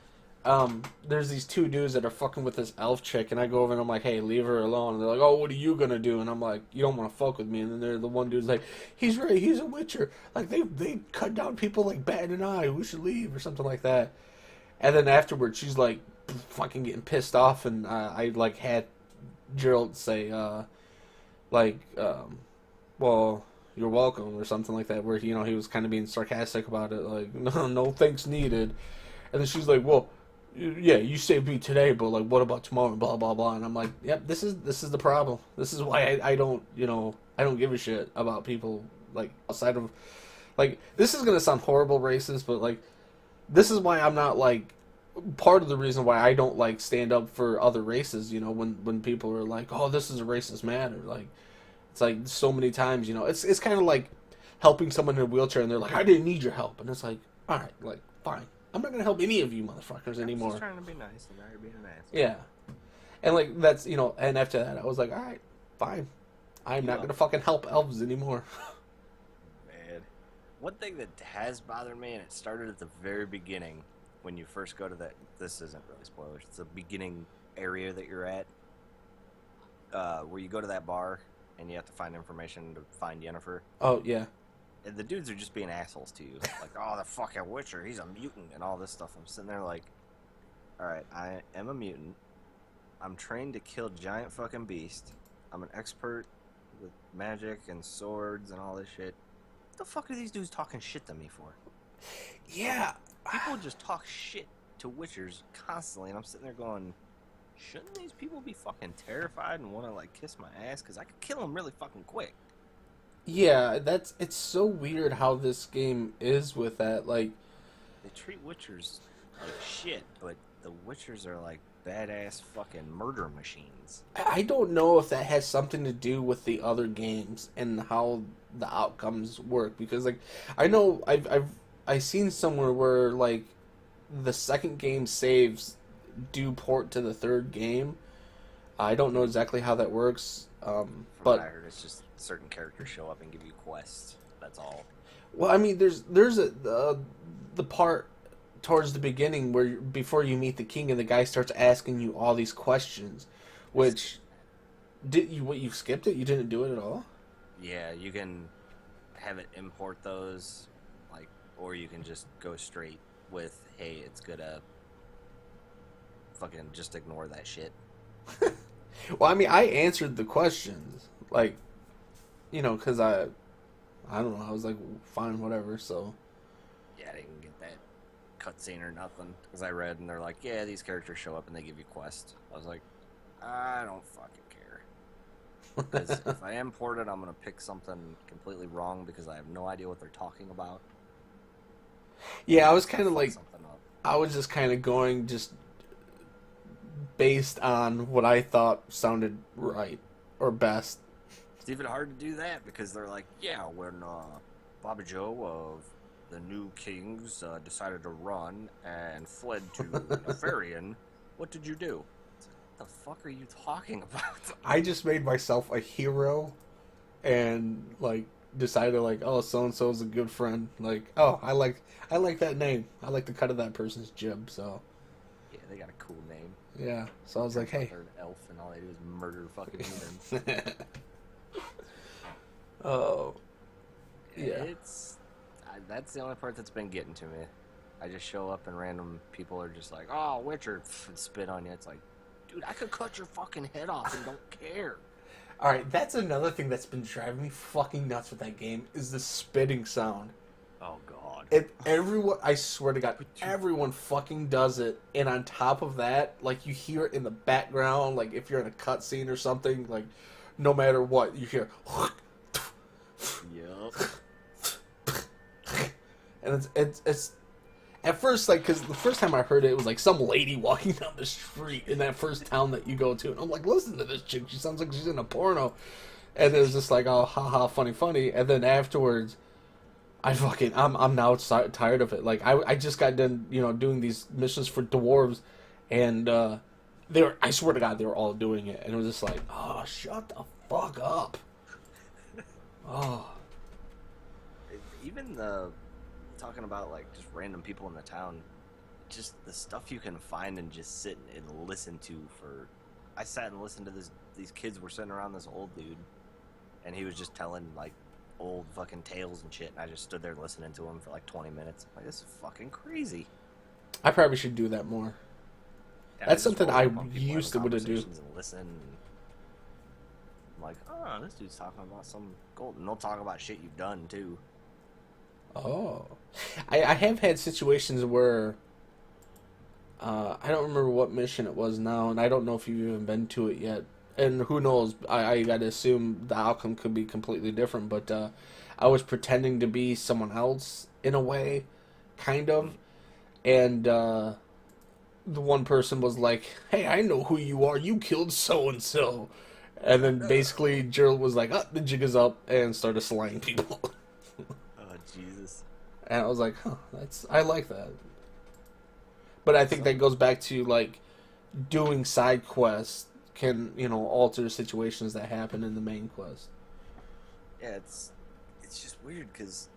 there's these two dudes that are fucking with this elf chick, and I go over and I'm like, hey, leave her alone. And they're like, oh, what are you gonna do? And I'm like, you don't want to fuck with me. And then the one dude's like, he's right, he's a witcher. Like they cut down people like bat in an eye. We should leave or something like that. And then afterwards, she's like fucking getting pissed off, and I like had Gerald say well, you're welcome or something like that, where he was kind of being sarcastic about it, like no thanks needed. And then she's like, well, yeah, you saved me today, but like what about tomorrow and blah blah blah. And I'm like, yep, this is the problem. This is why I don't I don't give a shit about people like outside of like, this is gonna sound horrible racist, but like this is why I'm not like, part of the reason why I don't like stand up for other races, when people are like, oh, this is a racist matter. Like, it's like so many times, it's kind of like helping someone in a wheelchair and they're like, I didn't need your help. And it's like, all right, like, fine. I'm not going to help any of you motherfuckers anymore.
I'm just trying to be nice, and now you're being an ass.
Yeah. And like, that's, and after that, I was like, all right, fine. I'm not going to fucking help elves anymore.
Man. One thing that has bothered me, and it started at the very beginning, when you first go to that, this isn't really spoilers, it's the beginning area that you're at, where you go to that bar, and you have to find information to find Yennefer.
Oh, yeah.
And the dudes are just being assholes to you. Like, oh, the fucking Witcher, he's a mutant, and all this stuff. I'm sitting there like, alright, I am a mutant. I'm trained to kill giant fucking beasts. I'm an expert with magic and swords and all this shit. What the fuck are these dudes talking shit to me for?
Yeah.
People just talk shit to Witchers constantly, and I'm sitting there going, shouldn't these people be fucking terrified and want to, like, kiss my ass? Because I could kill them really fucking quick.
Yeah, it's so weird how this game is with that. Like,
They treat Witchers like shit, but the Witchers are, like, badass fucking murder machines.
I don't know if that has something to do with the other games and how the outcomes work, because like I know I've seen somewhere where like the second game saves do port to the third game. I don't know exactly how that works,
From
but
what I heard, it's just certain characters show up and give you quests. That's all.
well, I mean, there's the part towards the beginning where before you meet the king and the guy starts asking you all these questions, which you skipped it? You didn't do it at all?
Yeah, you can have it import those, like, or you can just go straight with, hey, it's gonna fucking just ignore that shit.
Well, I mean, I answered the questions, like, because I don't know, I was like, fine, whatever. So
Yeah, I didn't get that cutscene or nothing, because I read and they're like, yeah, these characters show up and they give you quests. I was like, I don't fucking care. Because if I import it, I'm gonna pick something completely wrong because I have no idea what they're talking about.
yeah, I was kind of
Fuck
like,
something up.
I was just kind of going just based on what I thought sounded right or best.
It's even hard to do that because they're like, yeah, when Bobby Joe of the New Kings decided to run and fled to Nefarian, what did you do? the fuck are you talking about?
I just made myself a hero, and like decided like, oh, so and so is a good friend. Like, oh, I like that name. I like the cut of that person's jib. So
Yeah, they got a cool name.
yeah. So I was like, hey.
They're an elf, and all they do is murder fucking humans.
Oh. Yeah.
That's the only part that's been getting to me. I just show up and random people are just like, "Oh, Witcher," and spit on you. It's like, dude, I could cut your fucking head off and don't care.
All right, that's another thing that's been driving me fucking nuts with that game is the spitting sound.
Oh god.
Everyone, I swear to God, everyone fucking does it. And on top of that, like you hear it in the background, like if you're in a cutscene or something, like no matter what, you hear.
Yup.
And it's at first like because the first time I heard it, it was like some lady walking down the street in that first town that you go to, and I'm like, listen to this chick, she sounds like she's in a porno, and it was just like, oh, haha, funny, and then afterwards, I'm now tired of it. Like I just got done doing these missions for dwarves, and I swear to God they were all doing it, and it was just like, oh, shut the fuck up. Oh.
Even talking about like just random people in the town, just the stuff you can find and just sit and listen to for. I sat and listened to these kids were sitting around this old dude, and he was just telling like old fucking tales and shit. And I just stood there listening to him for like 20 minutes. I'm like, this is fucking crazy.
I probably should do that more.
And
That's
I just
something
roll
I
up on people
used to
having
would do.
conversations and listen. And I'm like, oh, this dude's talking about some gold, and they'll talk about shit you've done too.
Oh, I have had situations where I don't remember what mission it was now, and I don't know if you've even been to it yet. And who knows? I gotta assume the outcome could be completely different. But I was pretending to be someone else in a way, kind of, and the one person was like, "Hey, I know who you are. You killed so and so," and then basically Gerald was like, "Oh, the jig is up," and started slaying people.
Oh Jesus!
And I was like, huh, I like that. But I think that goes back to like doing side quests can, alter situations that happen in the main quest.
Yeah, it's just weird because,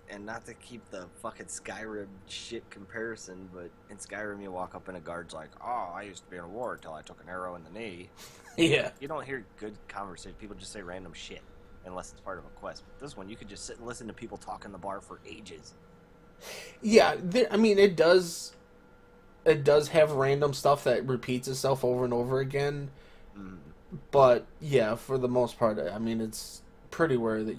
and not to keep the fucking Skyrim shit comparison, but in Skyrim you walk up and a guard's like, "Oh, I used to be in a war until I took an arrow in the knee."
Yeah.
You don't hear good conversation. People just say random shit unless it's part of a quest. But this one, you could just sit and listen to people talk in the bar for ages.
Yeah, I mean, it does have random stuff that repeats itself over and over again.
Mm.
But yeah, for the most part, I mean, it's pretty rare that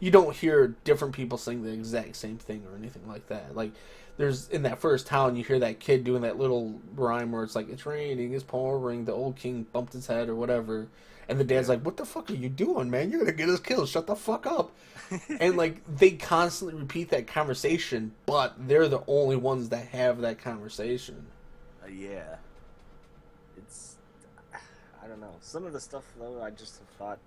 you don't hear different people saying the exact same thing or anything like that. Like, there's in that first town, you hear that kid doing that little rhyme where it's like, "It's raining, it's pouring, the old king bumped his head," or whatever. And the dad's like, "What the fuck are you doing, man? You're gonna get us killed. Shut the fuck up." And like they constantly repeat that conversation, but they're the only ones that have that conversation.
Yeah. It's, I don't know. Some of the stuff though, I just have thought.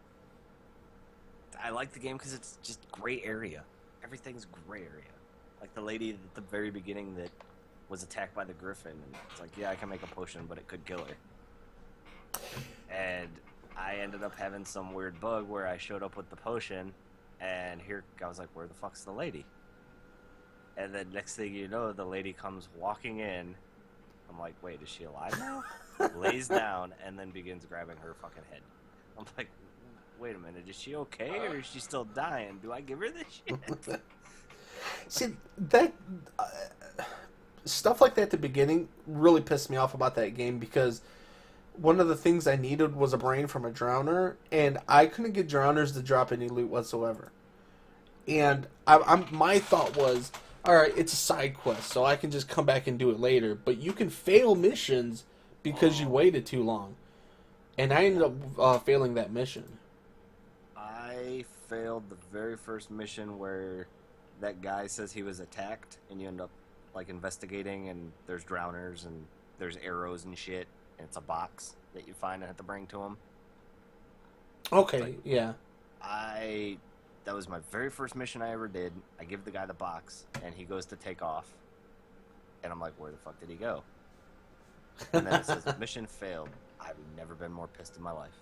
I like the game because it's just gray area. Everything's gray area. Like the lady at the very beginning that was attacked by the griffin, and it's like, yeah, I can make a potion, but it could kill her. And I ended up having some weird bug where I showed up with the potion, and here I was like, where the fuck's the lady? And then next thing you know, the lady comes walking in. I'm like, wait, is she alive now? Lays down and then begins grabbing her fucking head. I'm like, wait a minute, is she okay or is she still dying? Do I give her this shit?
See, that stuff like that at the beginning really pissed me off about that game because one of the things I needed was a brain from a drowner, and I couldn't get drowners to drop any loot whatsoever. And my thought was, all right, it's a side quest, so I can just come back and do it later. But you can fail missions because you waited too long, and I ended up failing that mission.
I failed the very first mission where that guy says he was attacked, and you end up like investigating, and there's drowners and there's arrows and shit, and it's a box that you find and have to bring to him.
Okay,
Like,
yeah.
That was my very first mission I ever did. I give the guy the box, and he goes to take off, and I'm like, where the fuck did he go? And then it says mission failed. I've never been more pissed in my life.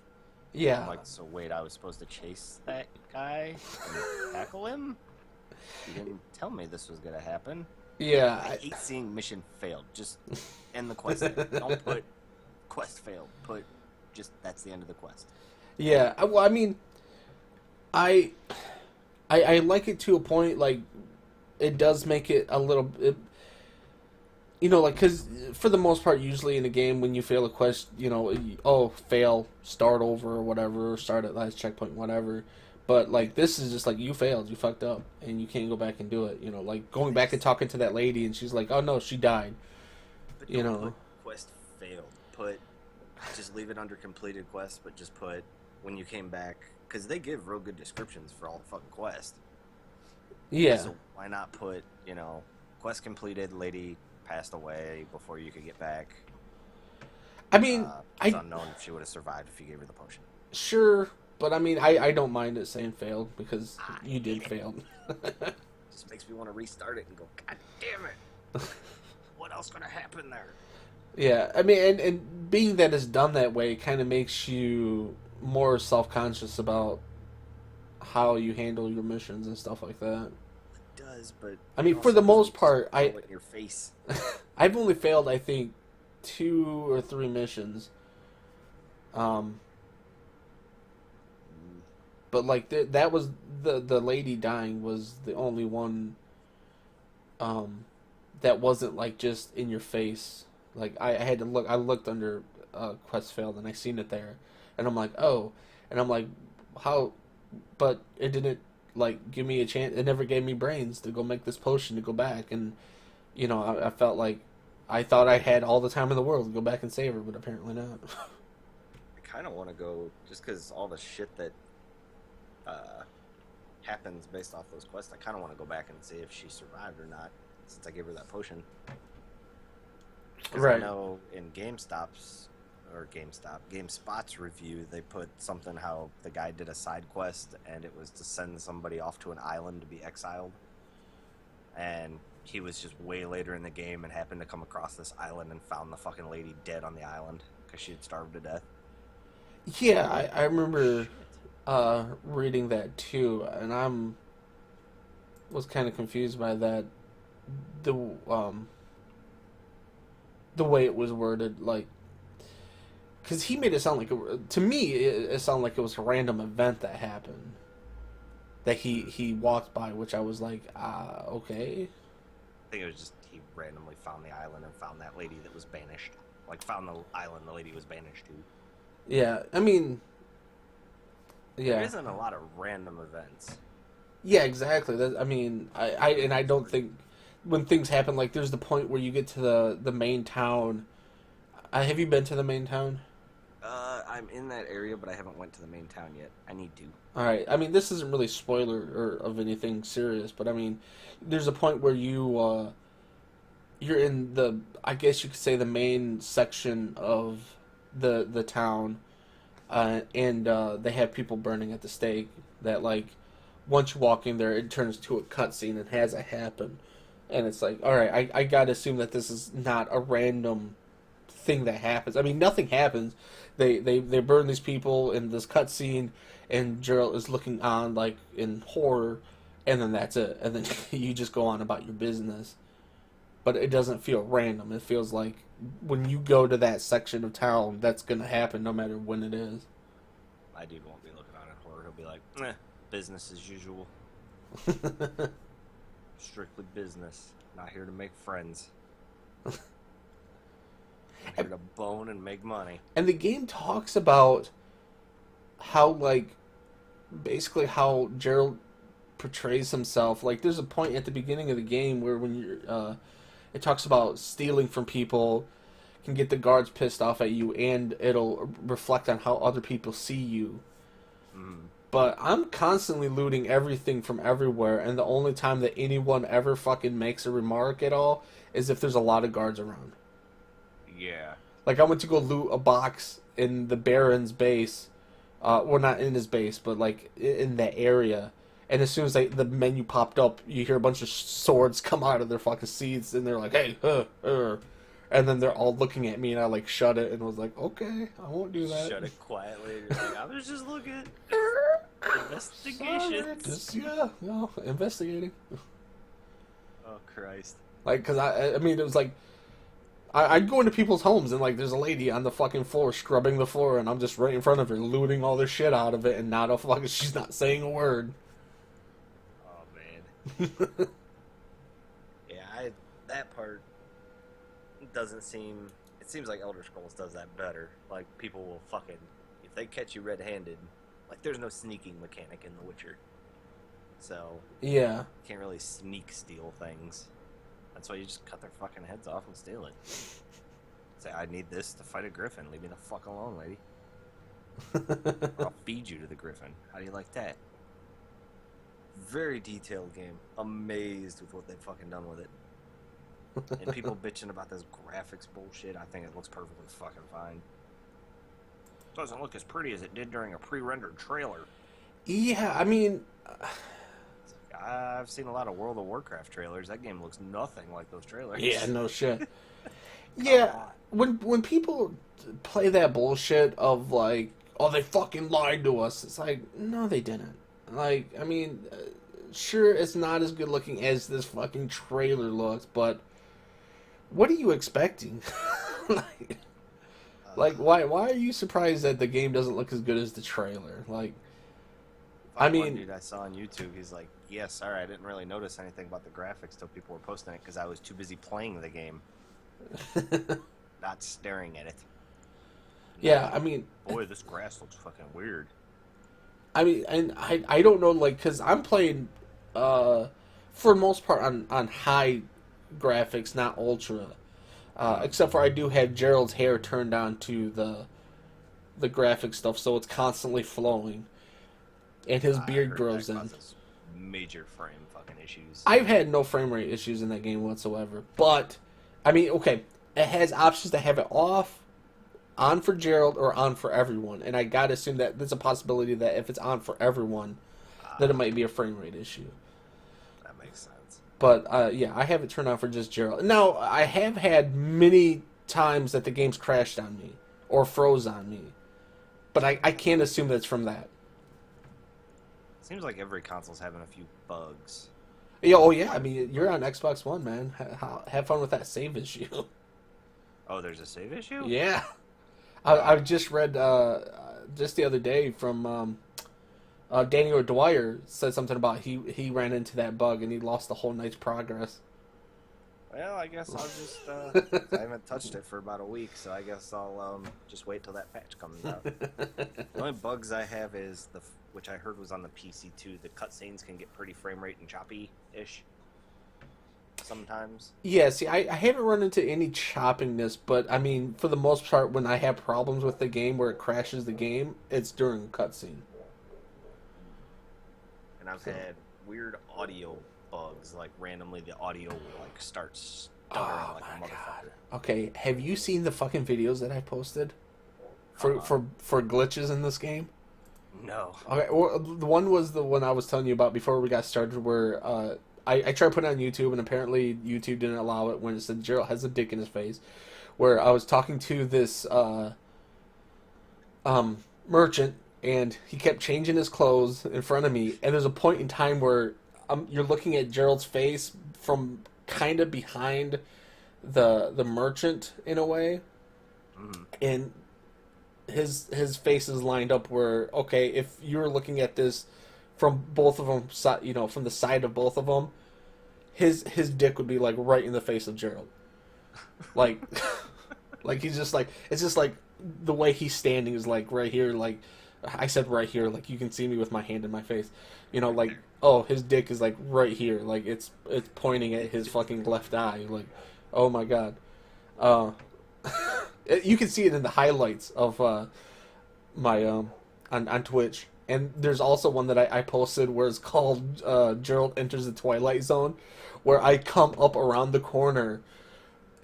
Yeah.
I'm like, so wait, I was supposed to chase that guy and tackle him? You didn't tell me this was gonna happen.
Yeah.
I hate seeing mission failed. Just end the quest there. Don't put quest failed. Put just that's the end of the quest.
Yeah. Well, I mean, I like it to a point. Like, it does make it a little. Like, because for the most part, usually in a game, when you fail a quest, fail, start over or whatever, or start at last checkpoint, whatever. But, like, this is just like, you failed, you fucked up, and you can't go back and do it. Like, going back and talking to that lady, and she's like, oh, no, she died.
But don't put quest failed. Just leave it under completed quest, but just put when you came back, because they give real good descriptions for all the fucking quests.
Yeah.
So why not put, quest completed, lady passed away before you could get back.
I mean,
it's unknown if she would have survived if you gave her the potion.
Sure, but I mean, I don't mind it saying failed because you did fail.
Just makes me want to restart it and go, God damn it! What else gonna happen there?
Yeah, I mean, and being that it's done that way kind of makes you more self-conscious about how you handle your missions and stuff like that.
Does, but
I mean, for the most part,
in your face.
I've only failed, I think, 2 or 3 missions. But like that was the lady dying was the only one. That wasn't like just in your face. Like I had to look. I looked under quest failed and I seen it there, and I'm like, oh, and I'm like, how? But it didn't like give me a chance. It never gave me brains to go make this potion to go back, and I felt like I thought I had all the time in the world to go back and save her, but apparently not.
I kind of want to go just because all the shit that happens based off those quests. I kind of want to go back and see if she survived or not, since I gave her that potion. Because
right.
I know in GameSpot's review, they put something how the guy did a side quest and it was to send somebody off to an island to be exiled. And he was just way later in the game and happened to come across this island and found the fucking lady dead on the island because she had starved to death.
Yeah, I remember reading that too, and was kind of confused by that. The way it was worded, like, because he made it sound like to me it sounded like it was a random event that happened that he walked by, which I was like, okay.
I think it was just he randomly found the island and found that lady that was banished. Like, found the island the lady was banished to.
Yeah, I mean, yeah.
There isn't a lot of random events.
Yeah, exactly. I mean, I don't think when things happen, like, there's the point where you get to the main town. Have you been to the main town?
I'm in that area, but I haven't went to the main town yet. I need to.
All right. I mean, this isn't really spoiler or of anything serious, but I mean, there's a point where you're in I guess you could say the main section of the town, and they have people burning at the stake. That, like, once you walk in there, it turns to a cutscene and has it happen, and it's like, all right, I gotta assume that this is not a random thing that happens. I mean, nothing happens. They burn these people in this cutscene, and Geralt is looking on like in horror, and then that's it. And then you just go on about your business. But it doesn't feel random. It feels like when you go to that section of town, that's gonna happen no matter when it is.
My dude won't be looking on in horror. He'll be like, business as usual. Strictly business. Not here to make friends. I'm here to bone and make money.
And the game talks about how, like, basically how Geralt portrays himself. Like, there's a point at the beginning of the game where when you're, it talks about stealing from people can get the guards pissed off at you, and it'll reflect on how other people see you.
Mm.
But I'm constantly looting everything from everywhere, and the only time that anyone ever fucking makes a remark at all is if there's a lot of guards around.
Yeah.
Like, I went to go loot a box in the Baron's base. Well, not in his base, but, like, in that area. And as soon as the menu popped up, you hear a bunch of swords come out of their fucking seats, and they're like, hey, And then they're all looking at me, and I like shut it and was like, okay, I won't do that.
Shut it quietly. And you're like, I was just looking.
Sorry,
Investigations.
just, yeah, no, investigating.
Oh Christ.
Like, cause I mean, it was like, I'd go into people's homes and like, there's a lady on the fucking floor scrubbing the floor, and I'm just right in front of her, looting all their shit out of it, and not a fucking, she's not saying a word.
Oh man. Yeah, that part doesn't seem. It seems like Elder Scrolls does that better. Like people will fucking, if they catch you red-handed, like there's no sneaking mechanic in The Witcher, so
Yeah.
you can't really sneak steal things. That's why you just cut their fucking heads off and steal it. Say, I need this to fight a griffin. Leave me the fuck alone, lady. Or I'll feed you to the griffin. How do you like that? Very detailed game. Amazed with what they've fucking done with it. And people bitching about this graphics bullshit. I think it looks perfectly fucking fine. Doesn't look as pretty as it did during a pre-rendered trailer.
Yeah, I mean,
I've seen a lot of World of Warcraft trailers. That game looks nothing like those trailers.
yeah, no shit. Yeah, when people play that bullshit of like, oh, they fucking lied to us, it's like, no, they didn't. Like, I mean, sure, it's not as good looking as this fucking trailer looks, but what are you expecting? like, why are you surprised that the game doesn't look as good as the trailer? Like, I mean,
one dude I saw on YouTube, he's like, yeah, sorry, I didn't really notice anything about the graphics till people were posting it because I was too busy playing the game, not staring at it.
yeah, I mean,
Boy, this grass looks fucking weird.
I mean, and I don't know, like, because I'm playing, for the most part, on high graphics, not ultra. Except for I do have Gerald's hair turned on to the graphic stuff, so it's constantly flowing. And his beard grows in.
Major frame fucking issues.
I've had no frame rate issues in that game whatsoever. But, I mean, okay, it has options to have it off, on for Gerald, or on for everyone. And I gotta assume that there's a possibility that if it's on for everyone, that it might be a frame rate issue.
That makes sense.
But, yeah, I have it turned on for just Gerald. Now, I have had many times that the game's crashed on me, or froze on me. But I can't assume that's from that.
Seems like every console's having a few bugs.
Yeah, oh yeah, I mean, you're on Xbox One, man. Have fun with that save issue.
Oh, there's a save issue?
Yeah. I just read, just the other day from Daniel Dwyer said something about he ran into that bug and he lost the whole night's progress.
Well, I guess I'll just, I haven't touched it for about a week, so I guess I'll just wait till that patch comes out. The only bugs I have is, which I heard was on the PC too, the cutscenes can get pretty frame rate and choppy-ish sometimes.
Yeah, see, I haven't run into any choppiness, but I mean, for the most part, when I have problems with the game where it crashes the game, it's during a cutscene.
And I've had weird audio bugs, like randomly the audio will like start stuttering like a motherfucker.
Okay, have you seen the fucking videos that I posted for glitches in this game?
No.
Okay, well, the one was the one I was telling you about before we got started, where I tried putting it on YouTube, and apparently YouTube didn't allow it when it said Gerald has a dick in his face. Where I was talking to this merchant, and he kept changing his clothes in front of me, and there's a point in time where you're looking at Gerald's face from kind of behind the merchant in a way, and his face is lined up where, okay, if you're looking at this from both of them, you know, from the side of both of them, his dick would be like right in the face of Gerald, like like he's just like, it's just like the way he's standing is like right here, like I said right here, like you can see me with my hand in my face, you know, like, oh, his dick is like right here, like it's pointing at his fucking left eye, like, oh my god. You can see it in the highlights of my on Twitch, and there's also one that I posted where it's called Gerald Enters the Twilight Zone, where I come up around the corner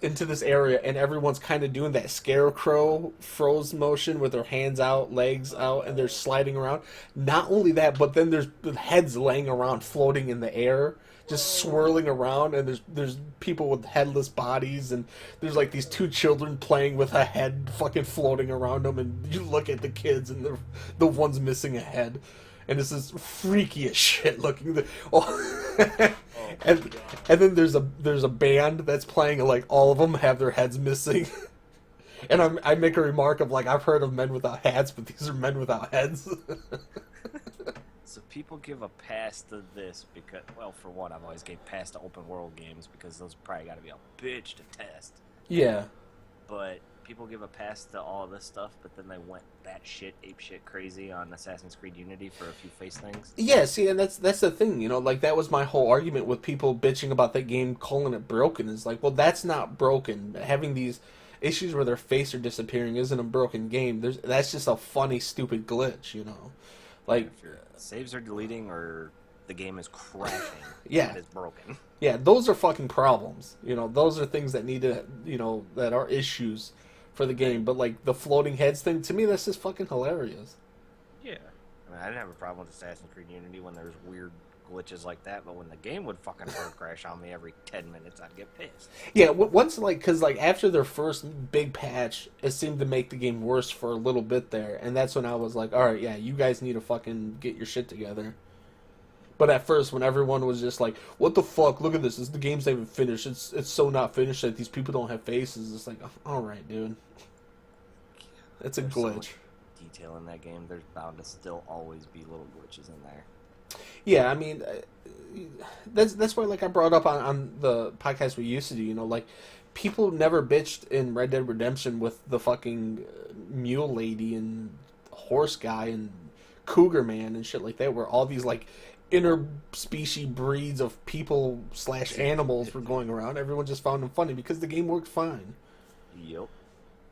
into this area, and everyone's kind of doing that scarecrow froze motion with their hands out, legs out, and they're sliding around. Not only that, but then there's heads laying around, floating in the air, just swirling around, and there's people with headless bodies, and there's like these two children playing with a head fucking floating around them, and you look at the kids, and the one's missing a head. And this is freaky as shit looking. And then there's a band that's playing, and like all of them have their heads missing. And I make a remark of like, I've heard of men without hats, but these are men without heads.
So people give a pass to this because, well, for one, I've always gave pass to open world games because those probably got to be a bitch to test.
Yeah.
But people give a pass to all this stuff, but then they went ape shit crazy on Assassin's Creed Unity for a few face things.
Yeah, see, and that's the thing, you know, like that was my whole argument with people bitching about that game, calling it broken. Is like, well, that's not broken. Having these issues where their face are disappearing isn't a broken game. That's just a funny, stupid glitch, you know. Like,
if your saves are deleting or the game is crashing,
yeah,
it is broken.
Yeah, those are fucking problems. You know, those are things that need to, you know, that are issues for the game. But like the floating heads thing, to me, that's just fucking hilarious.
Yeah, I mean, I didn't have a problem with Assassin's Creed Unity when there was weird glitches like that, but when the game would fucking hard crash on me every 10 minutes, I'd get pissed.
Yeah, once, like, because, like, after their first big patch, it seemed to make the game worse for a little bit there, and that's when I was like, alright, yeah, you guys need to fucking get your shit together. But at first, when everyone was just like, what the fuck, look at this, the game's not even finished, it's so not finished that these people don't have faces, it's like, alright, dude. It's a glitch. So much
detail in that game, there's bound to still always be little glitches in there.
Yeah, I mean, that's why, like, I brought up on the podcast we used to do, you know, like, people never bitched in Red Dead Redemption with the fucking mule lady and horse guy and cougar man and shit like that, where all these, like, interspecies breeds of people / animals were going around. Everyone just found them funny because the game worked fine.
Yep.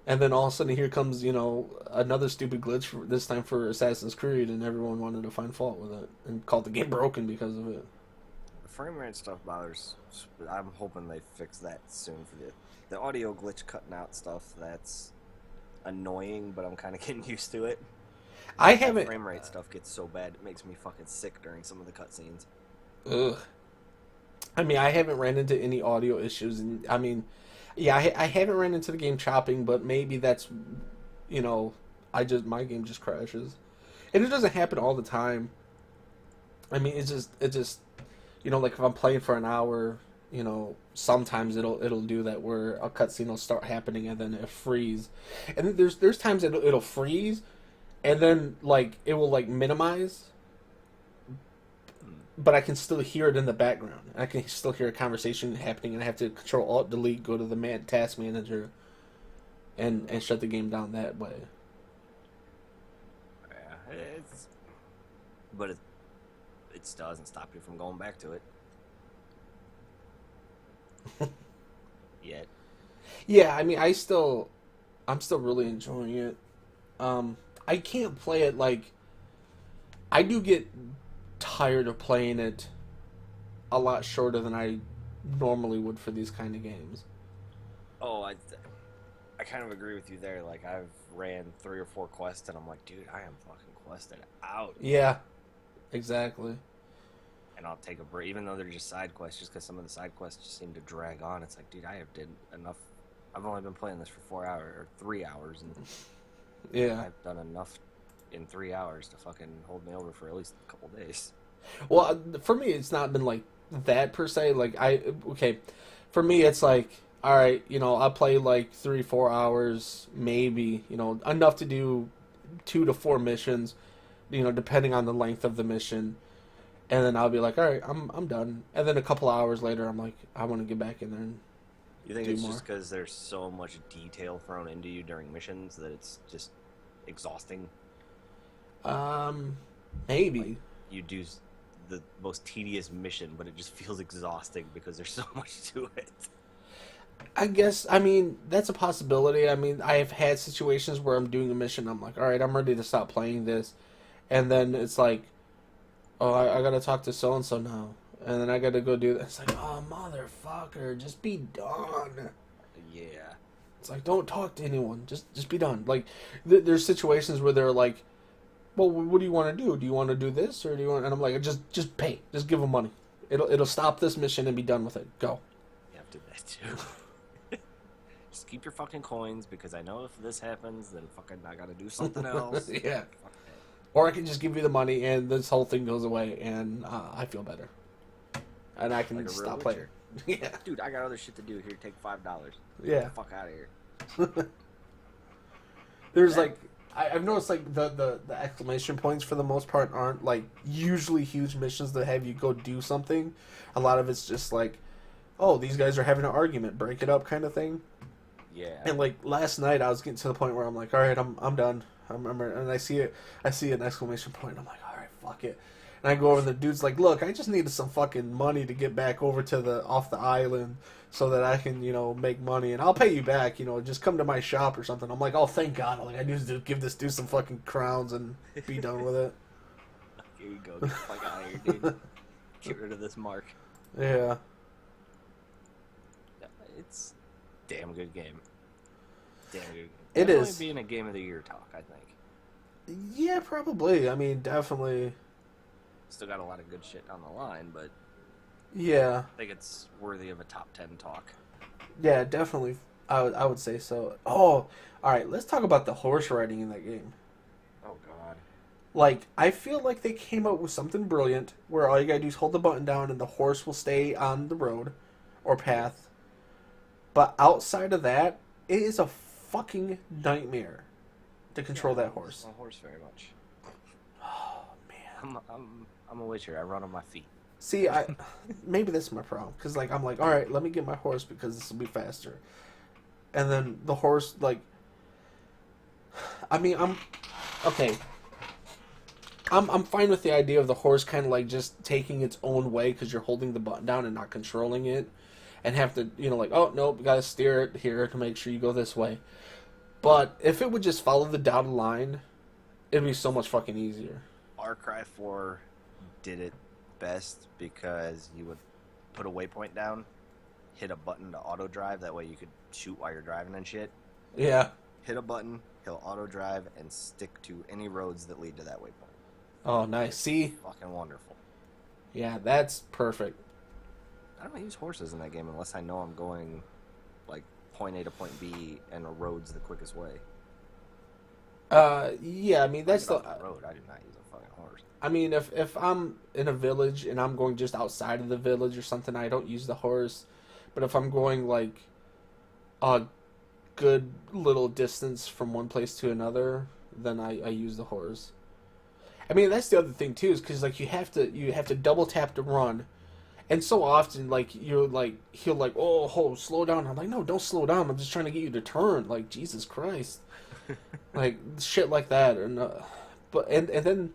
And then all of a sudden here comes, you know, another stupid glitch, this time for Assassin's Creed, and everyone wanted to find fault with it and called the game broken because of it.
The frame rate stuff bothers. I'm hoping they fix that soon for the audio glitch cutting out stuff. That's annoying, but I'm kind of getting used to it.
I haven't.
Frame rate stuff gets so bad it makes me fucking sick during some of the cutscenes.
Ugh. I mean, I haven't ran into any audio issues, and I mean, yeah, I haven't ran into the game chopping, but maybe that's, you know, my game just crashes, and it doesn't happen all the time. I mean, it just, you know, like if I'm playing for an hour, you know, sometimes it'll do that where a cutscene will start happening and then it freeze, and then there's times it'll freeze, and then like it will like minimize. But I can still hear it in the background. I can still hear a conversation happening, and I have to Control Alt Delete, go to the task manager, and shut the game down that way.
Yeah, but it still doesn't stop you from going back to it. Yet.
Yeah, I mean, I'm still really enjoying it. I can't play it like. I do get tired of playing it a lot shorter than I normally would for these kind of games.
Oh, I kind of agree with you there. Like, I've ran 3 or 4 quests, and I'm like, dude, I am fucking quested out.
Yeah, exactly.
And I'll take a break, even though they're just side quests, just because some of the side quests just seem to drag on. It's like, dude, I have did enough. I've only been playing this for 4 hours, or 3 hours, and
yeah,
I've done enough in 3 hours to fucking hold me over for at least a couple days.
Well, for me, it's not been like that per se. Like, for me, it's like, all right, you know, I'll play like 3-4 hours, maybe, you know, enough to do 2 to 4 missions, you know, depending on the length of the mission. And then I'll be like, all right, I'm done. And then a couple hours later, I'm like, I want to get back in there and
you think
do
it's
more.
just because there's so much detail thrown into you during missions that it's just exhausting?
Maybe.
Like, you do the most tedious mission, but it just feels exhausting because there's so much to it.
I guess, I mean, that's a possibility. I mean, I have had situations where I'm doing a mission, I'm like, all right, I'm ready to stop playing this. And then it's like, oh, I gotta talk to so-and-so now. And then I gotta go do that. It's like, oh, motherfucker, just be done.
Yeah.
It's like, don't talk to anyone. Just be done. Like, there's situations where they're like, well, what do you want to do? Do you want to do this or do you want? And I'm like, just pay. Just give them money. It'll stop this mission and be done with it. Go.
Yeah, I've done that too. Just keep your fucking coins because I know if this happens, then fucking I gotta do something else.
Yeah.
Fuck that.
Or I can just give you the money and this whole thing goes away and I feel better. And I can
Like a real
stop
Witcher.
playing. Yeah.
Dude, I got other shit to do. Here, take $5. Get
Yeah.
the fuck out of here.
There's like I've noticed like the exclamation points for the most part aren't like usually huge missions that have you go do something. A lot of it's just like, oh, these guys are having an argument, break it up kind of thing.
Yeah.
And like last night I was getting to the point where I'm like, all right, I'm done. And I see an exclamation point. I'm like, all right, fuck it. And I go over and the dude's like, look, I just needed some fucking money to get back over to off the island so that I can, make money and I'll pay you back, just come to my shop or something. I'm like, oh, thank God. Like, I need to give this dude some fucking crowns and be done with it.
Here you go. Get the fuck out of here, dude. Get rid of this mark.
Yeah.
It's a damn good game. Damn good game.
It
Definitely
is.
being a game of the year talk, I think.
Yeah, probably. I mean, definitely.
Still got a lot of good shit on the line, but
Yeah.
I think it's worthy of a top 10 talk.
Yeah, definitely. I would say so. Oh, all right. Let's talk about the horse riding in that game.
Oh, God.
Like, I feel like they came up with something brilliant where all you gotta do is hold the button down and the horse will stay on the road or path. But outside of that, it is a fucking nightmare to control that horse.
A horse very much.
Oh, man.
I'm a witcher. I run on my feet.
See, maybe that's my problem. Because, like, I'm like, all right, let me get my horse because this will be faster. And then the horse, like... I mean, okay. I'm fine with the idea of the horse kind of, like, just taking its own way because you're holding the button down and not controlling it. And have to, like, oh, nope, you gotta steer it here to make sure you go this way. But if it would just follow the dotted line, it'd be so much fucking easier.
Far Cry 4 did it best because you would put a waypoint down, hit a button to auto drive, that way you could shoot while you're driving and shit.
Yeah.
Hit a button, he'll auto drive and stick to any roads that lead to that waypoint.
Oh, nice. See?
Fucking wonderful.
Yeah, that's perfect.
I don't use horses in that game unless I know I'm going like point A to point B and a road's the quickest way.
Yeah, I mean, that's
the road. I do not use a fucking horse.
I mean, if I'm in a village and I'm going just outside of the village or something, I don't use the horse. But if I'm going, like, a good little distance from one place to another, then I use the horse. I mean, that's the other thing, too, is because, like, you have to double tap to run. And so often, like, he'll like, oh, slow down. I'm like, no, don't slow down. I'm just trying to get you to turn. Like, Jesus Christ. Like, shit like that. And then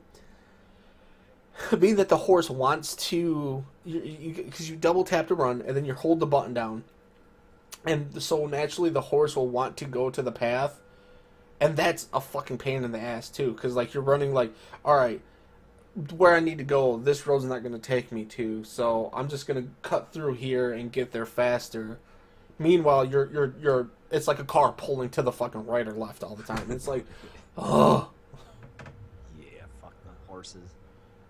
being that the horse wants to, because you double tap to run, and then you hold the button down. And so naturally the horse will want to go to the path. And that's a fucking pain in the ass, too. Because, like, you're running like, all right, where I need to go, this road's not going to take me to, so I'm just going to cut through here and get there faster. Meanwhile, you're it's like a car pulling to the fucking right or left all the time. It's like, oh.
Yeah, fuck the horses.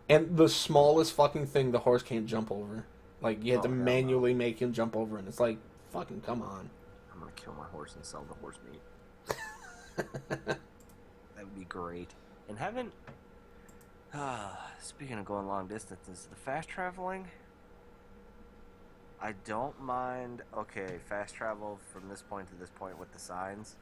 And the smallest fucking thing the horse can't jump over. Like, you have to
hell
manually make him jump over, and it's like, fucking come on.
I'm gonna kill my horse and sell the horse meat. That would be great. And haven't... speaking of going long distances, the fast traveling, I don't mind, okay, fast travel from this point to this point with the signs.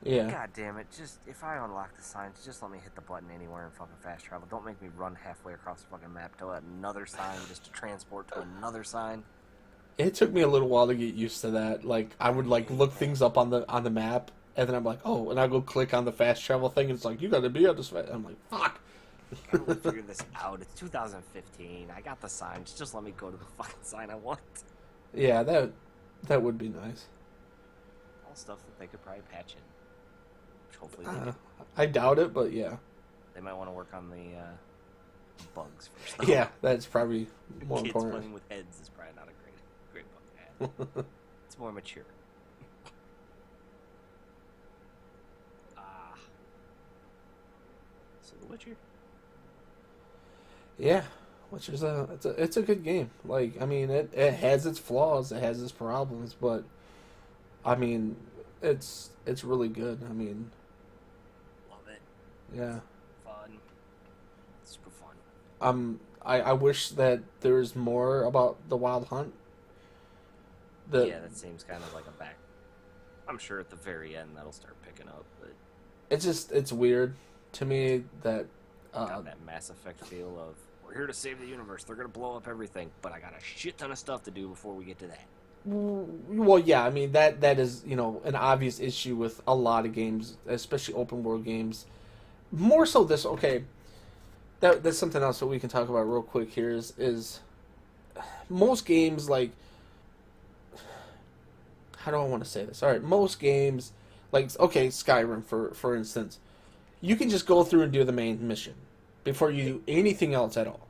Yeah.
God damn it, just, if I unlock the signs, just let me hit the button anywhere and fucking fast travel. Don't make me run halfway across the fucking map to another sign just to transport to another sign.
It took me a little while to get used to that. Like, I would, like, look things up on the map, and then I'm like, oh, and I go click on the fast travel thing, and it's like, you gotta be on this fast. I'm like, fuck.
Gotta figure this out. It's 2015. I got the signs. Just let me go to the fucking sign I want.
Yeah, that would be nice.
All stuff that they could probably patch in. Which hopefully they do.
I doubt it, but yeah.
They might want to work on the bugs first. Though.
Yeah, that's probably more
Kids
important.
playing with heads is probably not a great bug to have. It's more mature. Witcher?
Yeah, which is it's a good game. Like, I mean, it has its flaws, it has its problems, but I mean, it's really good. I mean,
Love it.
yeah.
Fun. Super fun.
I wish that there was more about the Wild Hunt.
Yeah, that seems kind of like a back. I'm sure at the very end that'll start picking up, but
It's weird to me that
got that Mass Effect feel of we're here to save the universe. They're gonna blow up everything, but I got a shit ton of stuff to do before we get to that.
well, yeah, I mean that is, you know, an obvious issue with a lot of games, especially open world games. More so this, okay, that's something else that we can talk about real quick here is most games, like, how do I want to say this? All right, most games, like, okay, Skyrim for instance, you can just go through and do the main mission before you do anything else at all,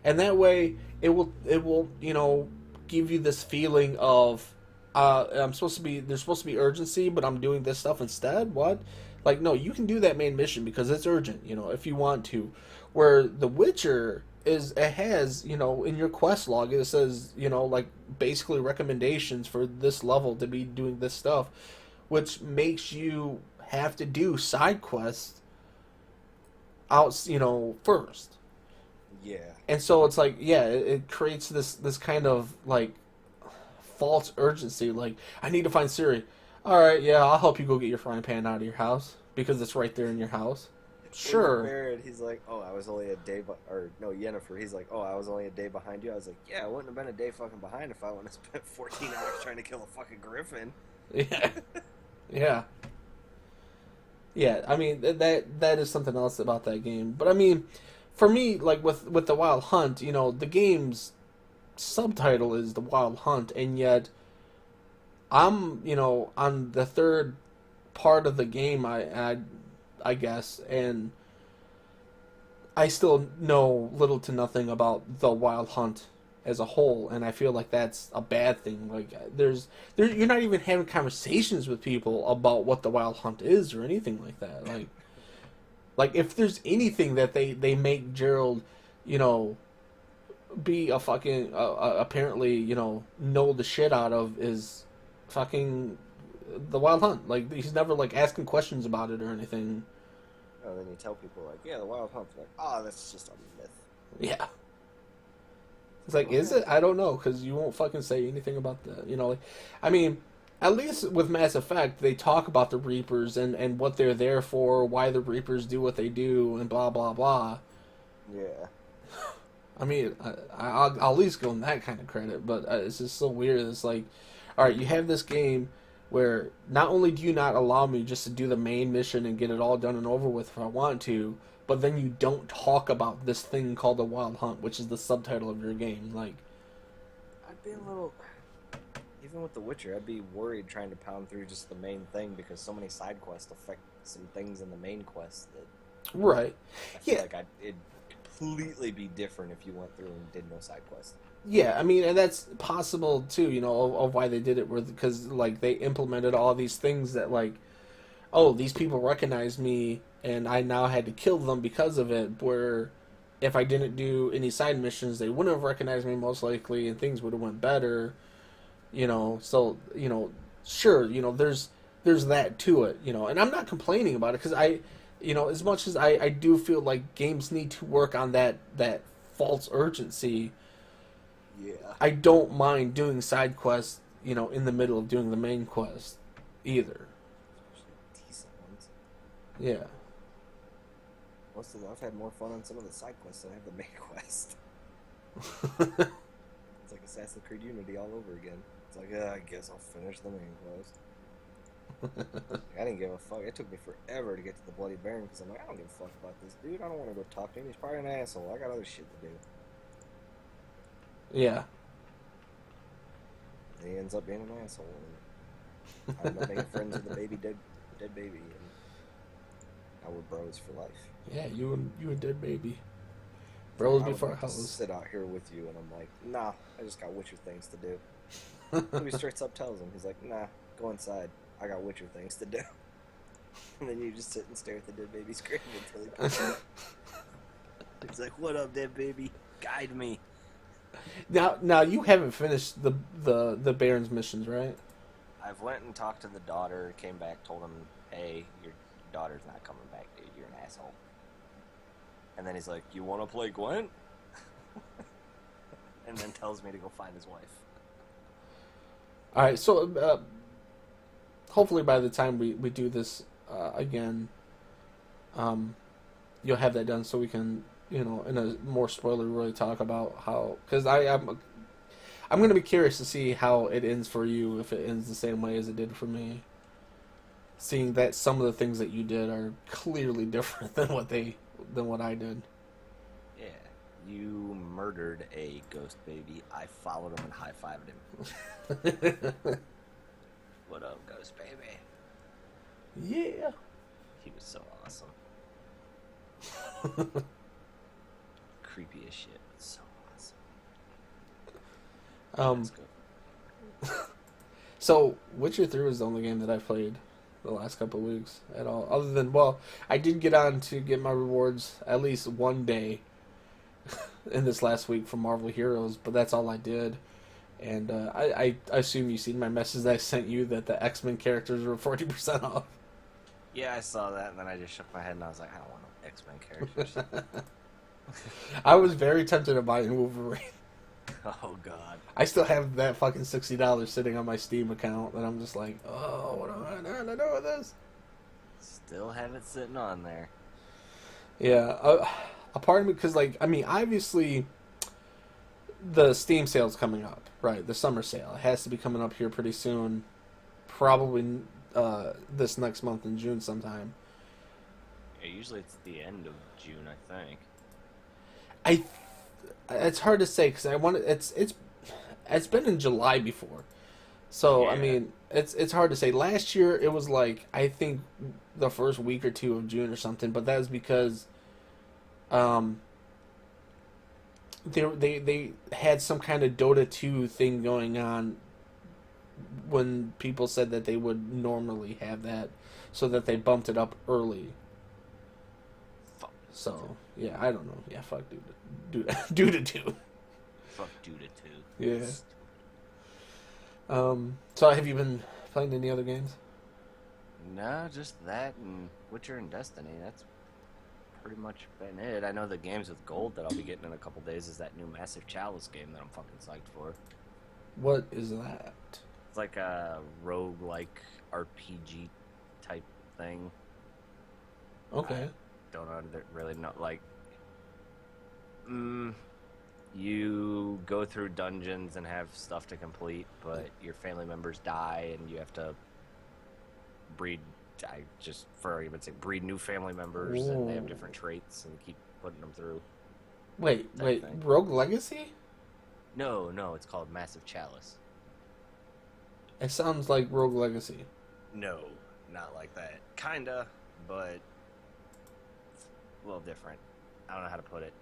and that way it will you know, give you this feeling of there's supposed to be urgency, but I'm doing this stuff instead. What? Like, no, you can do that main mission because it's urgent, you know, if you want to. Where The Witcher is, it has, you know, in your quest log it says, you know, like, basically recommendations for this level to be doing this stuff, which makes you have to do side quests out, you know, first.
Yeah.
And so it's like, yeah, it creates this kind of, like, false urgency. Like, I need to find Siri. All right, yeah, I'll help you go get your frying pan out of your house because it's right there in your house. Sure.
Barrett, he's like, oh, I was only a day, or no, Yennefer, he's like, oh, I was only a day behind you. I was like, yeah, I wouldn't have been a day fucking behind if I wouldn't have spent 14 hours trying to kill a fucking griffin.
Yeah. Yeah. Yeah, I mean that is something else about that game. But I mean, for me, like with the Wild Hunt, you know, the game's subtitle is the Wild Hunt, and yet I'm, you know, on the third part of the game, I guess, and I still know little to nothing about the Wild Hunt as a whole, and I feel like that's a bad thing. Like, you're not even having conversations with people about what the Wild Hunt is or anything like that. Like if there's anything that they make Gerald, you know, be a fucking apparently, you know the shit out of is fucking the Wild Hunt. Like, he's never like asking questions about it or anything.
And then you tell people, like, yeah, the Wild Hunt. Like, oh, that's just a myth.
Yeah. It's like, is it? I don't know, because you won't fucking say anything about the, you know, like, I mean, at least with Mass Effect, they talk about the Reapers and what they're there for, why the Reapers do what they do, and blah, blah, blah.
Yeah.
I mean, I'll at least give them that kind of credit, but it's just so weird. It's like, all right, you have this game where not only do you not allow me just to do the main mission and get it all done and over with if I want to, but then you don't talk about this thing called the Wild Hunt, which is the subtitle of your game. Like,
I'd be a little... Even with The Witcher, I'd be worried trying to pound through just the main thing because so many side quests affect some things in the main quest that...
Right.
I feel
Yeah.
like it'd completely be different if you went through and did no side quests.
Yeah, I mean, and that's possible too, you know, of why they did it, because like they implemented all these things that, like, oh, these people recognize me, and I now had to kill them because of it. Where if I didn't do any side missions, they wouldn't have recognized me most likely, and things would have went better, you know. So, you know, sure, you know, there's that to it, you know, and I'm not complaining about it because you know, as much as I do feel like games need to work on that false urgency.
Yeah.
I don't mind doing side quests, you know, in the middle of doing the main quest, either.
Decent ones.
Yeah.
Most of them, I've had more fun on some of the side quests than I have the main quest. It's like Assassin's Creed Unity all over again. It's like, I guess I'll finish the main quest. I didn't give a fuck. It took me forever to get to the Bloody Baron because I'm like, I don't give a fuck about this dude. I don't want to go talk to him. He's probably an asshole. I got other shit to do.
Yeah.
And he ends up being an asshole. And I ended up making friends with the dead baby, and now we're bros for life.
Yeah, you and Dead Baby. Bros
I would
before
like to
house.
sit out here with you, and I'm like, nah, I just got Witcher things to do. And he straight up tells him, he's like, nah, go inside. I got Witcher things to do. And then you just sit and stare at the dead baby scream until he pops up. He's like, "What up, dead baby? Guide me."
Now you haven't finished the Baron's missions, right?
I've went and talked to the daughter, came back, told him, "Hey, your daughter's not coming back, dude. You're an asshole." And then he's like, "You want to play Gwent?" And then tells me to go find his wife.
All right, so hopefully by the time we do this again, you'll have that done so we can, in a more spoiler really talk about how, because I'm going to be curious to see how it ends for you, if it ends the same way as it did for me. Seeing that some of the things that you did are clearly different than what I did.
Yeah, you murdered a ghost baby. I followed him and high-fived him. What up, ghost baby?
Yeah.
He was so awesome. Creepy as shit, but so awesome. Let's go.
So, Witcher 3 was the only game that I played the last couple of weeks at all. Other than, I did get on to get my rewards at least one day in this last week from Marvel Heroes, but that's all I did. And I assume you've seen my message that I sent you that the X-Men characters were 40% off.
Yeah, I saw that, and then I just shook my head, and I was like, I don't want no X-Men characters.
I was very tempted to buy a Wolverine.
Oh, God.
I still have that fucking $60 sitting on my Steam account that I'm just like, oh, what am I going to do with this?
Still have it sitting on there.
Yeah, a part of me, because, obviously, the Steam sale's coming up, right? The summer sale. It has to be coming up here pretty soon. Probably this next month in June sometime.
Yeah, usually it's the end of June, I think.
It's hard to say because it's been in July before, so yeah. It's hard to say. Last year it was I think the first week or two of June or something, but that was because they had some kind of Dota 2 thing going on when people said that they would normally have that, so that they bumped it up early. So, yeah, I don't know. Yeah, fuck Dota 2.
Fuck Dota 2.
Yeah. So have you been playing any other games?
No, just that and Witcher and Destiny. That's pretty much been it. I know the games with gold that I'll be getting in a couple days is that new Massive Chalice game that I'm fucking psyched for.
What is that?
It's like a roguelike RPG type thing.
Okay.
Don't really know. You go through dungeons and have stuff to complete, but your family members die, and you have to breed. Breed new family members, and they have different traits, and keep putting them through.
Wait, Rogue Legacy?
No, it's called Massive Chalice.
It sounds like Rogue Legacy.
No, not like that. Kinda, but a little different. I don't know how to put it.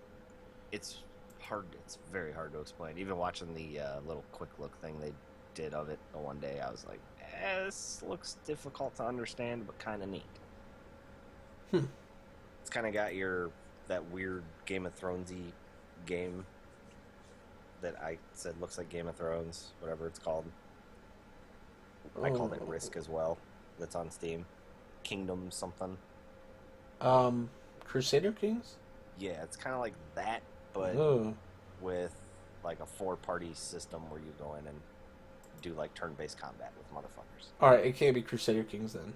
It's hard. It's very hard to explain. Even watching the little quick look thing they did of it the one day, I was like, this looks difficult to understand, but kind of neat. It's kind of got that weird Game of Thronesy game that I said looks like Game of Thrones, whatever it's called. I called it Risk as well. That's on Steam. Kingdom something.
Crusader Kings?
Yeah, it's kind of like that, but with a 4-party system where you go in and do turn-based combat with motherfuckers.
All right, it can't be Crusader Kings then.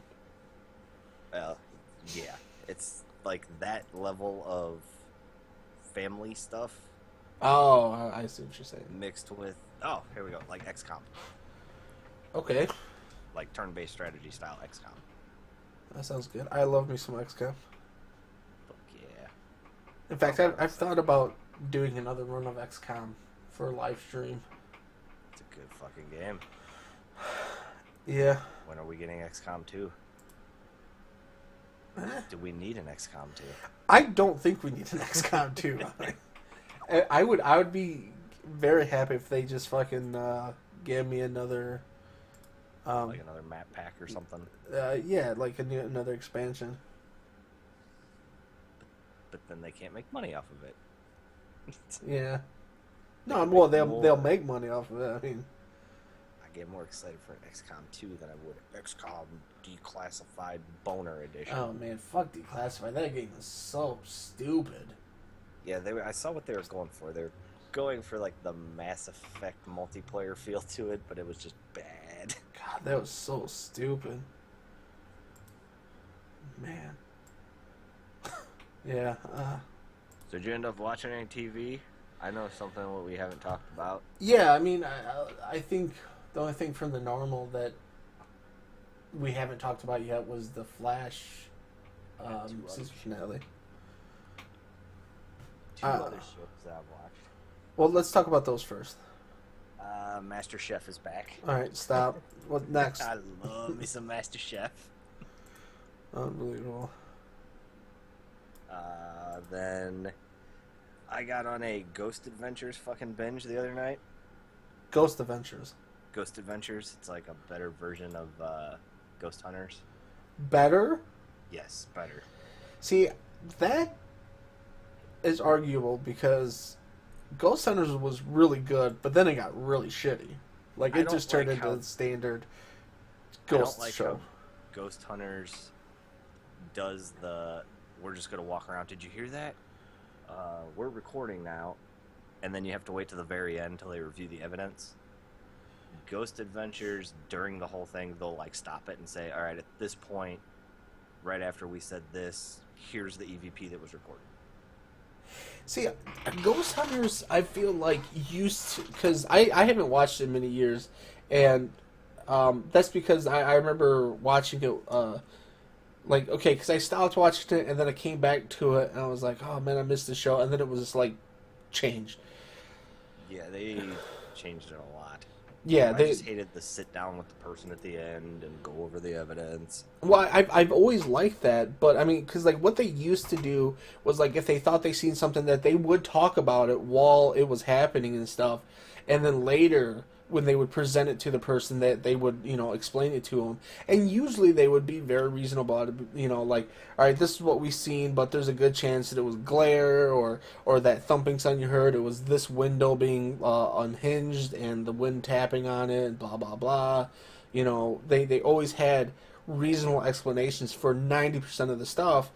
Yeah, it's that level of family stuff.
Oh, I see what you're saying.
Mixed with here we go, XCOM.
Okay.
Turn-based strategy style XCOM.
That sounds good. I love me some XCOM.
Fuck yeah.
In fact, I've thought about doing another run of XCOM for a live stream.
It's a good fucking game.
Yeah.
When are we getting XCOM 2? Do we need an XCOM 2?
I don't think we need an XCOM 2. I would be very happy if they just fucking gave me another
Like another map pack or something.
Yeah, like another expansion.
But then they can't make money off of it.
Yeah.
They
No,
can
well,
make
they'll
more.
make money off of it. I mean,
I get more excited for an XCOM 2 than I would XCOM Declassified Boner Edition.
oh man, fuck Declassified. That game is so stupid.
Yeah, I saw what they were going for. They were going for like the Mass Effect multiplayer feel to it, but it was just bad.
God, that was so stupid. Man. Yeah.
So did you end up watching any TV? I know something what we haven't talked about.
Yeah, I mean, I think the only thing from the normal that we haven't talked about yet was the Flash season finale.
Two other shows that I've watched.
Well, let's talk about those first.
Master Chef is back.
All right, stop. What next?
I love me some Master Chef.
Unbelievable.
Then I got on a Ghost Adventures fucking binge the other night.
Ghost Adventures.
Ghost Adventures, it's like a better version of Ghost Hunters.
Better?
Yes, better.
See, that is arguable because Ghost Hunters was really good, but then it got really shitty. Like,
I
it
don't
just turned
like
into
how-
the standard
I don't
Ghost
like
show.
how Ghost Hunters does the we're just gonna walk around. Did you hear that? We're recording now, and then you have to wait to the very end until they review the evidence. Ghost Adventures, during the whole thing, they'll like stop it and say, all right, at this point, right after we said this, here's the EVP that was recorded.
See, Ghost Hunters, I feel like used to, because I haven't watched it in many years, and that's because I remember watching it, like, okay, because I stopped watching it, and then I came back to it, and I was like, oh man, I missed the show, and then it was like changed.
Yeah, they changed it a lot.
Yeah,
I
they.
just hated the sit down with the person at the end and go over the evidence.
Well, I've always liked that, but I mean, because like what they used to do was like if they thought they seen something that they would talk about it while it was happening and stuff, and then later when they would present it to the person that they would explain it to them, and usually they would be very reasonable about it, like, all right, this is what we've seen, but there's a good chance that it was glare or that thumping sound you heard, it was this window being unhinged and the wind tapping on it and blah blah blah. They always had reasonable explanations for 90% of the stuff,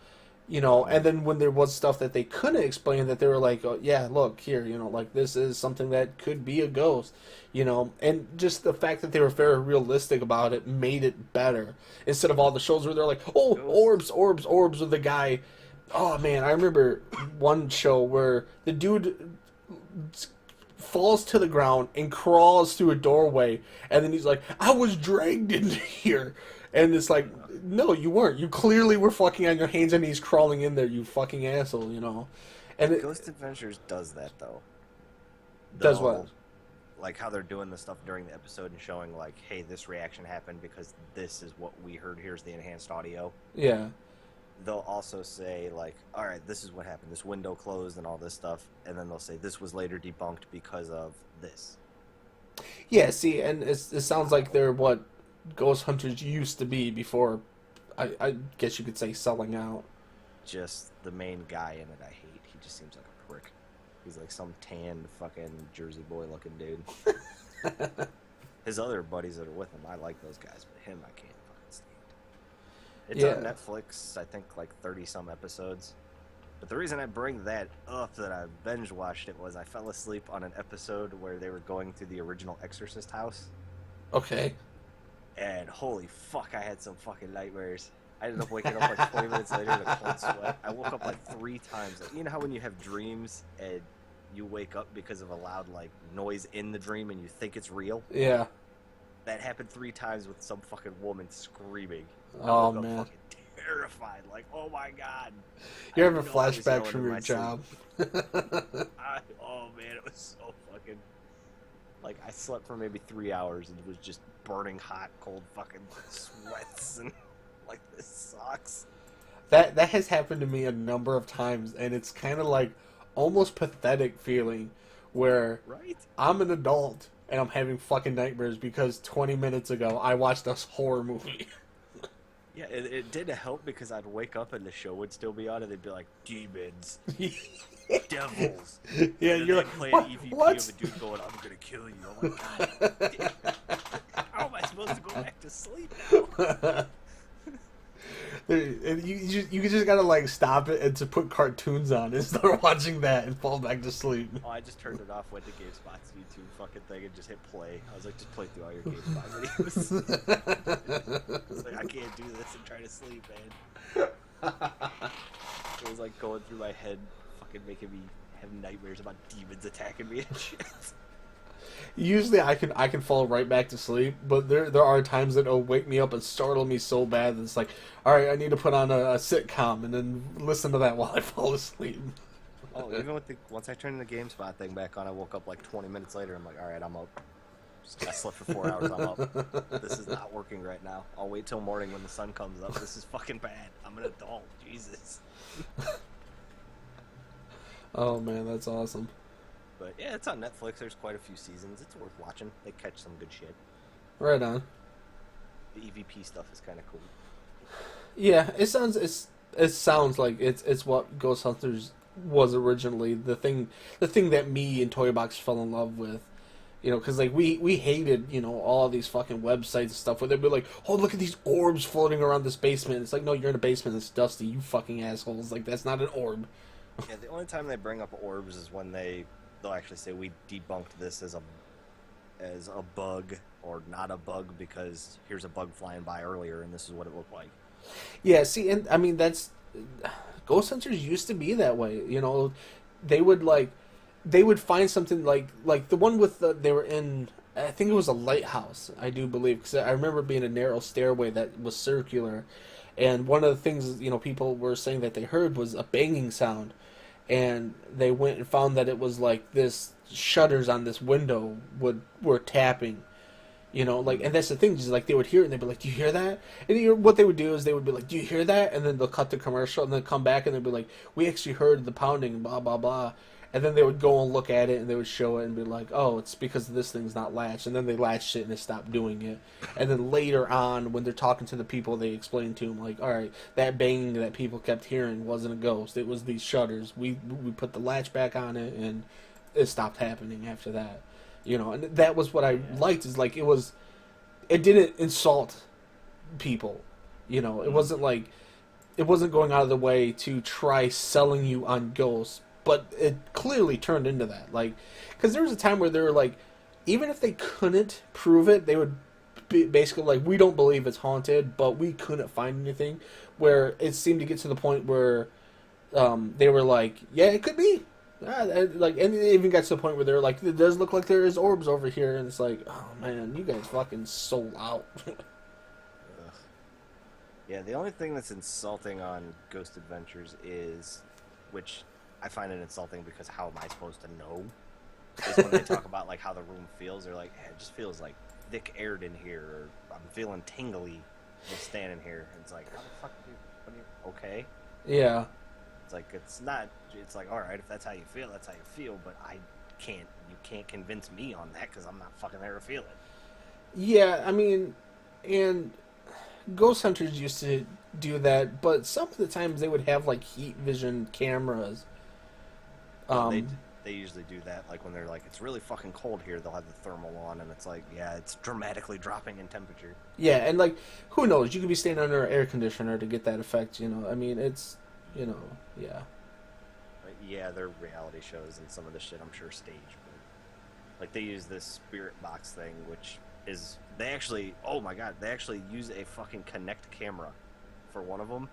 and then when there was stuff that they couldn't explain, that they were like, oh, yeah, look here, like this is something that could be a ghost, and just the fact that they were very realistic about it made it better, instead of all the shows where they're like, oh, orbs with the guy. Oh man, I remember one show where the dude falls to the ground and crawls through a doorway, and then he's like, I was dragged in here. And it's like, no, you weren't. You clearly were fucking on your hands and knees crawling in there, you fucking asshole, And it
Ghost Adventures does that, though.
does what?
Like how they're doing the stuff during the episode and showing, like, hey, this reaction happened because this is what we heard. Here's the enhanced audio.
Yeah.
They'll also say, like, all right, this is what happened. This window closed and all this stuff. And then they'll say, this was later debunked because of this.
Yeah, see, and it sounds like they're what Ghost Hunters used to be before, I guess you could say, selling out.
Just the main guy in it I hate. He just seems like a prick. He's like some tanned fucking Jersey boy looking dude. His other buddies that are with him, I like those guys, but him I can't fucking stand. It's on
Yeah.
Netflix, I think like 30 some episodes. But the reason I bring that up, that I binge watched it, was I fell asleep on an episode where they were going through the original Exorcist house.
Okay.
And holy fuck, I had some fucking nightmares. I ended up waking up like 20 minutes later in a cold sweat. I woke up like 3 times. Like, you know how when you have dreams and you wake up because of a loud like noise in the dream and you think it's real?
Yeah.
That happened 3 times with some fucking woman screaming.
Oh,
I woke up
man.
fucking terrified. Like, oh my god.
You're
I
having
didn't know I was
flashbacks
yelling
from
in
your
my sleep.
job.
Oh man, it was so fucking. Like, I slept for maybe 3 hours and it was just burning hot, cold fucking sweats and like, this sucks.
That has happened to me a number of times, and it's kind of like almost pathetic feeling where
Right?
I'm an adult and I'm having fucking nightmares because 20 minutes ago I watched a horror movie.
Yeah, it did help because I'd wake up and the show would still be on, and they'd be like, demons, devils.
Yeah,
And then
you're
they'd
like,
play
what?
an EVP
What?
of a dude going, I'm gonna kill you. I'm like, God damn. How am I supposed to go back to sleep now?
You just gotta like stop it and to put cartoons on and start watching that and fall back to sleep.
Oh, I just turned it off, went to GameSpot's YouTube fucking thing, and just hit play. I was like, just play through all your GameSpot videos. I was like, I can't do this and try to sleep, man. It was like going through my head, fucking making me have nightmares about demons attacking me and shit.
Usually I can fall right back to sleep, but there are times that it'll wake me up and startle me so bad that it's like, all right, I need to put on a sitcom and then listen to that while I fall asleep.
Oh, even with once I turned the GameSpot thing back on, I woke up like 20 minutes later. I'm like, all right, I'm up. I slept for 4 hours. I'm up. This is not working right now. I'll wait till morning when the sun comes up. This is fucking bad. I'm an adult. Jesus.
Oh man, that's awesome.
But yeah, it's on Netflix. There's quite a few seasons. It's worth watching. They catch some good shit.
Right on.
The EVP stuff is kind of cool.
Yeah, it sounds like it's what Ghost Hunters was originally, the thing that me and Toy Box fell in love with. You know, because like we hated, you know, all these fucking websites and stuff where they'd be like, oh, look at these orbs floating around this basement. It's like, no, you're in a basement. It's dusty. You fucking assholes. Like, that's not an orb.
Yeah, the only time they bring up orbs is when they'll actually say we debunked this as a bug or not a bug because here's a bug flying by earlier and this is what it looked like.
Yeah, see, and I mean that's Ghost Hunters used to be that way. You know, they would find something like the one with they were in. I think it was a lighthouse. I do believe because I remember being a narrow stairway that was circular, and one of the things you know people were saying that they heard was a banging sound, and they went and found that it was like this shutters on this window were tapping. You know, like, and that's the thing, is like they would hear it and they'd be like, do you hear that? And what they would do is they would be like, do you hear that? And then they'll cut the commercial and then come back and they'd be like, we actually heard the pounding, blah, blah, blah. And then they would go and look at it and they would show it and be like, oh, it's because this thing's not latched. And then they latched it and they stopped doing it. And then later on, when they're talking to the people, they explain to them, like, all right, that banging that people kept hearing wasn't a ghost. It was these shutters. We put the latch back on it and it stopped happening after that. You know, and that was what I liked, is like it didn't insult people. You know, it wasn't going out of the way to try selling you on ghosts, but it clearly turned into that. Like, because there was a time where they were like, even if they couldn't prove it, they would be basically like, we don't believe it's haunted, but we couldn't find anything. Where it seemed to get to the point where they were like, yeah, it could be. And it even got to the point where they're like, it does look like there is orbs over here, and it's like, oh man, you guys fucking sold out.
Yeah, the only thing that's insulting on Ghost Adventures is, which I find it insulting because how am I supposed to know? Is when they talk about like how the room feels. They're like, hey, it just feels like thick aired in here, or I'm feeling tingly just standing here. And it's like, how the fuck do you, okay?
Yeah.
It's like, it's not, it's like, all right, if that's how you feel, that's how you feel, but you can't convince me on that because I'm not fucking there to feel it.
Yeah, I mean, and Ghost Hunters used to do that, but some of the times they would have like heat vision cameras.
They usually do that, like when they're like, it's really fucking cold here, they'll have the thermal on, and it's like, yeah, it's dramatically dropping in temperature.
Yeah, and like, who knows? You could be staying under an air conditioner to get that effect, you know? I mean, it's, you know, yeah.
But yeah, they're reality shows, and some of the shit I'm sure staged, but like they use this spirit box thing, which is, they actually, oh my god, they actually use a fucking Kinect camera for one of them.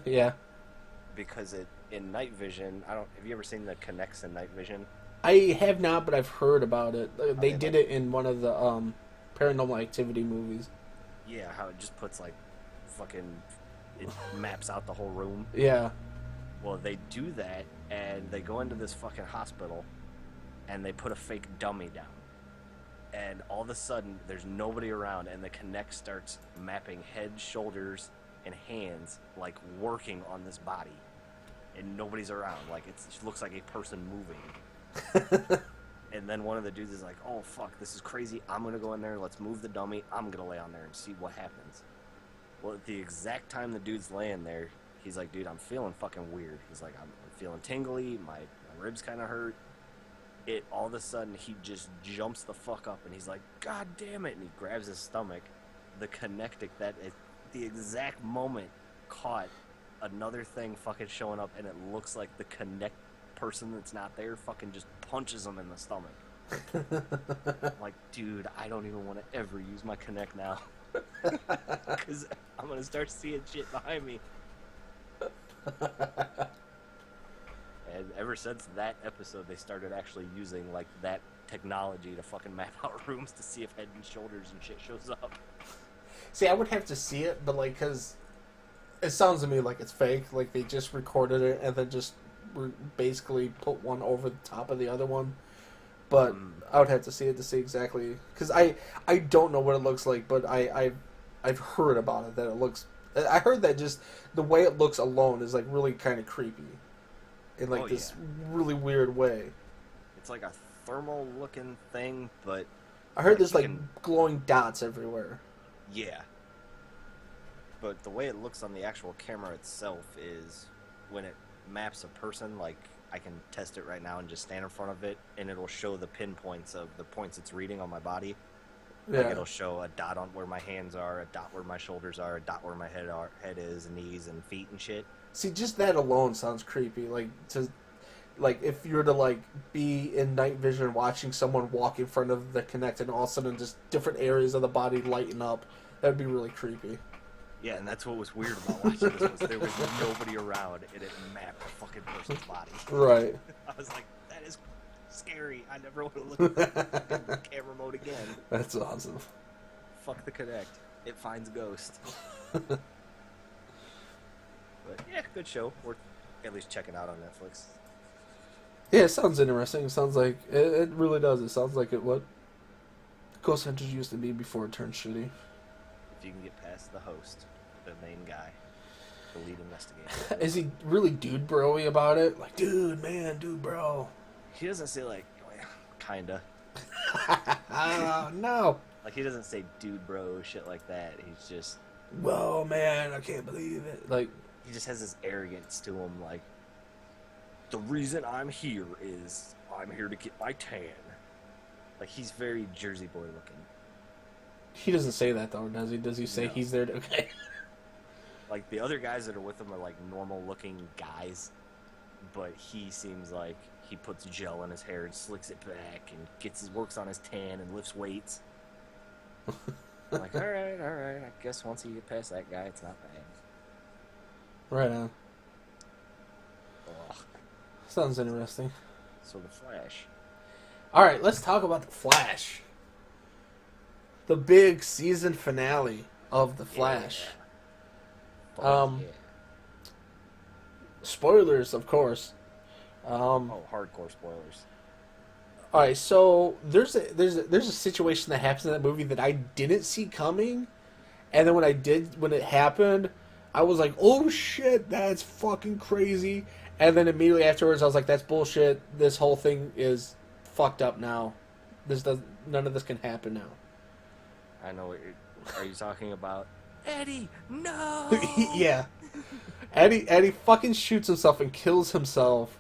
Yeah.
Because in night vision, have you ever seen the Kinects in night vision?
I have not, but I've heard about it. They did it in one of the Paranormal Activity movies.
Yeah, how it just puts like fucking, it maps out the whole room.
Yeah.
Well, they do that, and they go into this fucking hospital, and they put a fake dummy down. And all of a sudden, there's nobody around, and the Kinect starts mapping head, shoulders, and hands, like working on this body. And nobody's around. Like, it looks like a person moving.
And then one of the dudes is like, oh, fuck, this is crazy. I'm going to go in there. Let's move the dummy. I'm going to lay on there and see what happens. Well, at the exact time the dude's laying there, he's like, dude, I'm feeling fucking weird. He's like, I'm feeling tingly. My ribs kind of hurt. All of a sudden, he just jumps the fuck up, and he's like, God damn it. And he grabs his stomach. The connectic that at the exact moment caught another thing fucking showing up, and it looks like the connect person that's not there fucking just punches him in the stomach. I'm like, dude, I don't even want to ever use my connect now. Because I'm going to start seeing shit behind me. And ever since that episode, they started actually using, like, that technology to fucking map out rooms to see if Head and Shoulders and shit shows up.
See, I would have to see it, but, like, because it sounds to me like it's fake. Like, they just recorded it and then just basically put one over the top of the other one. But I would have to see it to see exactly, because I don't know what it looks like, but I've heard about it, that it looks. I heard that just the way it looks alone is like really kind of creepy, in like this really weird way.
It's like a thermal looking thing, but
I heard there's like glowing dots everywhere.
Yeah. But the way it looks on the actual camera itself is when it maps a person, like I can test it right now and just stand in front of it, and it'll show the pinpoints of the points it's reading on my body.
Yeah.
Like it'll show a dot on where my hands are, a dot where my shoulders are, a dot where my head is, knees and feet and shit.
See, just that alone sounds creepy. Like if you were to like be in night vision watching someone walk in front of the Kinect and all of a sudden just different areas of the body lighten up, that'd be really creepy.
Yeah, and that's what was weird about watching this, was there was nobody around, and it mapped a fucking person's body.
Right.
I was like, that is scary. I never want to look at the camera mode again.
That's awesome.
Fuck the Kinect. It finds Ghost. But yeah, good show. Worth at least checking out on Netflix.
Yeah, it sounds interesting. It sounds like it really does. It sounds like what Ghost Hunters used to be before it turned shitty.
If you can get past the host, the main guy, the lead investigator.
Is he really dude bro-y about it? Like, dude, man, dude, bro.
He doesn't say like, kinda.
Oh, no.
Like, he doesn't say dude bro, shit like that. He's just...
Whoa, man, I can't believe it. Like,
he just has this arrogance to him, like, the reason I'm here is I'm here to get my tan. Like, he's very Jersey boy looking.
he doesn't say that, though, does he? Does he say he's there to... Okay.
Like, the other guys that are with him are, like, normal-looking guys, but he seems like he puts gel in his hair and slicks it back and works on his tan and lifts weights. I'm like, alright, I guess once you get past that guy, it's not bad.
Right on.
Ugh.
Sounds interesting.
So The Flash.
Alright, let's talk about The Flash. The big season finale of The Flash.
Yeah. Yeah.
Spoilers, of course.
Hardcore spoilers.
All right, so there's a situation that happens in that movie that I didn't see coming, and then when it happened, I was like, "Oh shit, that's fucking crazy!" And then immediately afterwards, I was like, "That's bullshit. This whole thing is fucked up now. None of this can happen now."
I know what are you talking about? Eddie, no!
Yeah, Eddie fucking shoots himself and kills himself.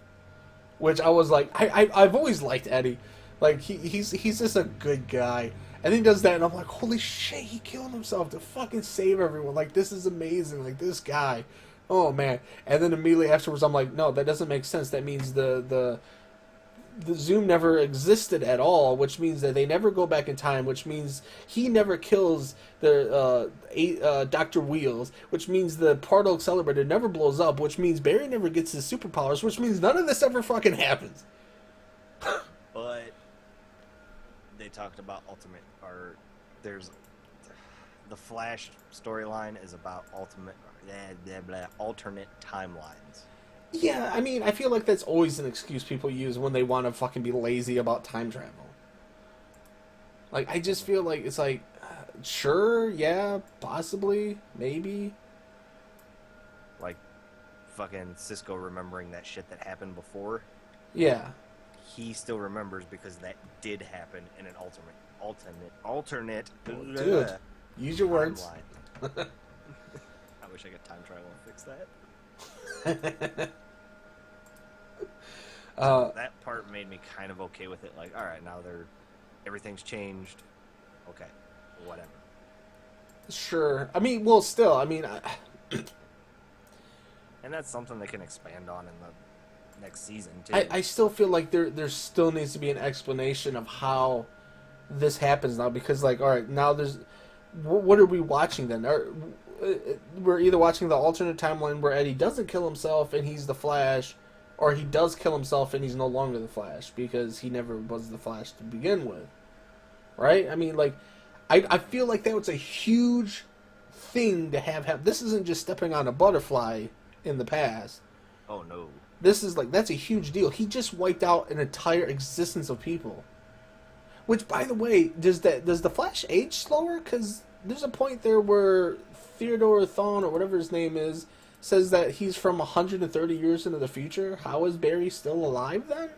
Which I was like, I've always liked Eddie. Like, he's just a good guy. And he does that, and I'm like, holy shit, he killed himself to fucking save everyone. Like, this is amazing. Like, this guy. Oh, man. And then immediately afterwards, I'm like, no, that doesn't make sense. That means the Zoom never existed at all, which means that they never go back in time, which means he never kills the Dr. Wheels, which means the particle accelerator never blows up, which means Barry never gets his superpowers, which means none of this ever fucking happens.
But they talked about there's the Flash storyline is about alternate timelines.
Yeah, I mean, I feel like that's always an excuse people use when they want to fucking be lazy about time travel. Like, I just feel like it's like, sure, yeah, possibly, maybe.
Like, fucking Cisco remembering that shit that happened before.
Yeah.
he still remembers because that did happen in an alternate
Dude, use your words.
timeline. I wish I could time travel and fix that. That part made me kind of okay with it. Like, all right, now everything's changed. Okay, whatever.
Sure. I mean, well, still, I mean,
And that's something they can expand on in the next season too.
I still feel like there still needs to be an explanation of how this happens now, because, like, all right, now what are we watching then? We're either watching the alternate timeline where Eddie doesn't kill himself and he's the Flash, or he does kill himself and he's no longer the Flash because he never was the Flash to begin with, right? I mean, like, I feel like that was a huge thing to have. This isn't just stepping on a butterfly in the past.
Oh no.
This is that's a huge deal. He just wiped out an entire existence of people. Which, by the way, does the Flash age slower? Because there's a point there where Theodore Thawne, or whatever his name is, says that he's from 130 years into the future. How is Barry still alive then?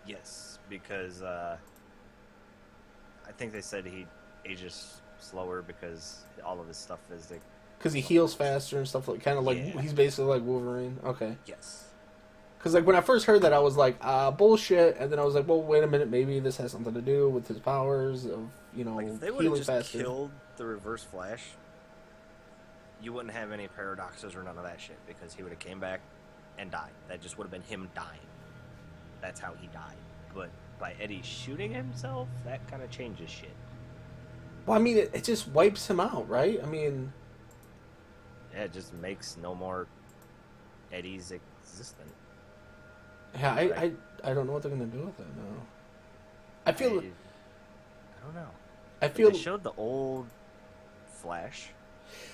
Yes, because I think they said he ages slower because all of his stuff is like.
Because he heals faster and stuff, like, kind of like,
Yeah.
he's basically like Wolverine. Okay.
Yes.
Because, like, when I first heard that, I was like, bullshit. And then I was like, well, wait a minute, maybe this has something to do with his powers of,
Like, if they would have
healing
just
faster.
killed the Reverse Flash, you wouldn't have any paradoxes or none of that shit, because he would have came back and died. That just would have been him dying. That's how he died. But by Eddie shooting himself, that kind of changes shit.
Well, I mean, it just wipes him out, right? I mean,
Yeah, it just makes no more Eddies existent.
yeah,
Right.
I don't know what they're gonna do with it now. I feel
I don't know.
I
But
feel
they showed the old Flash,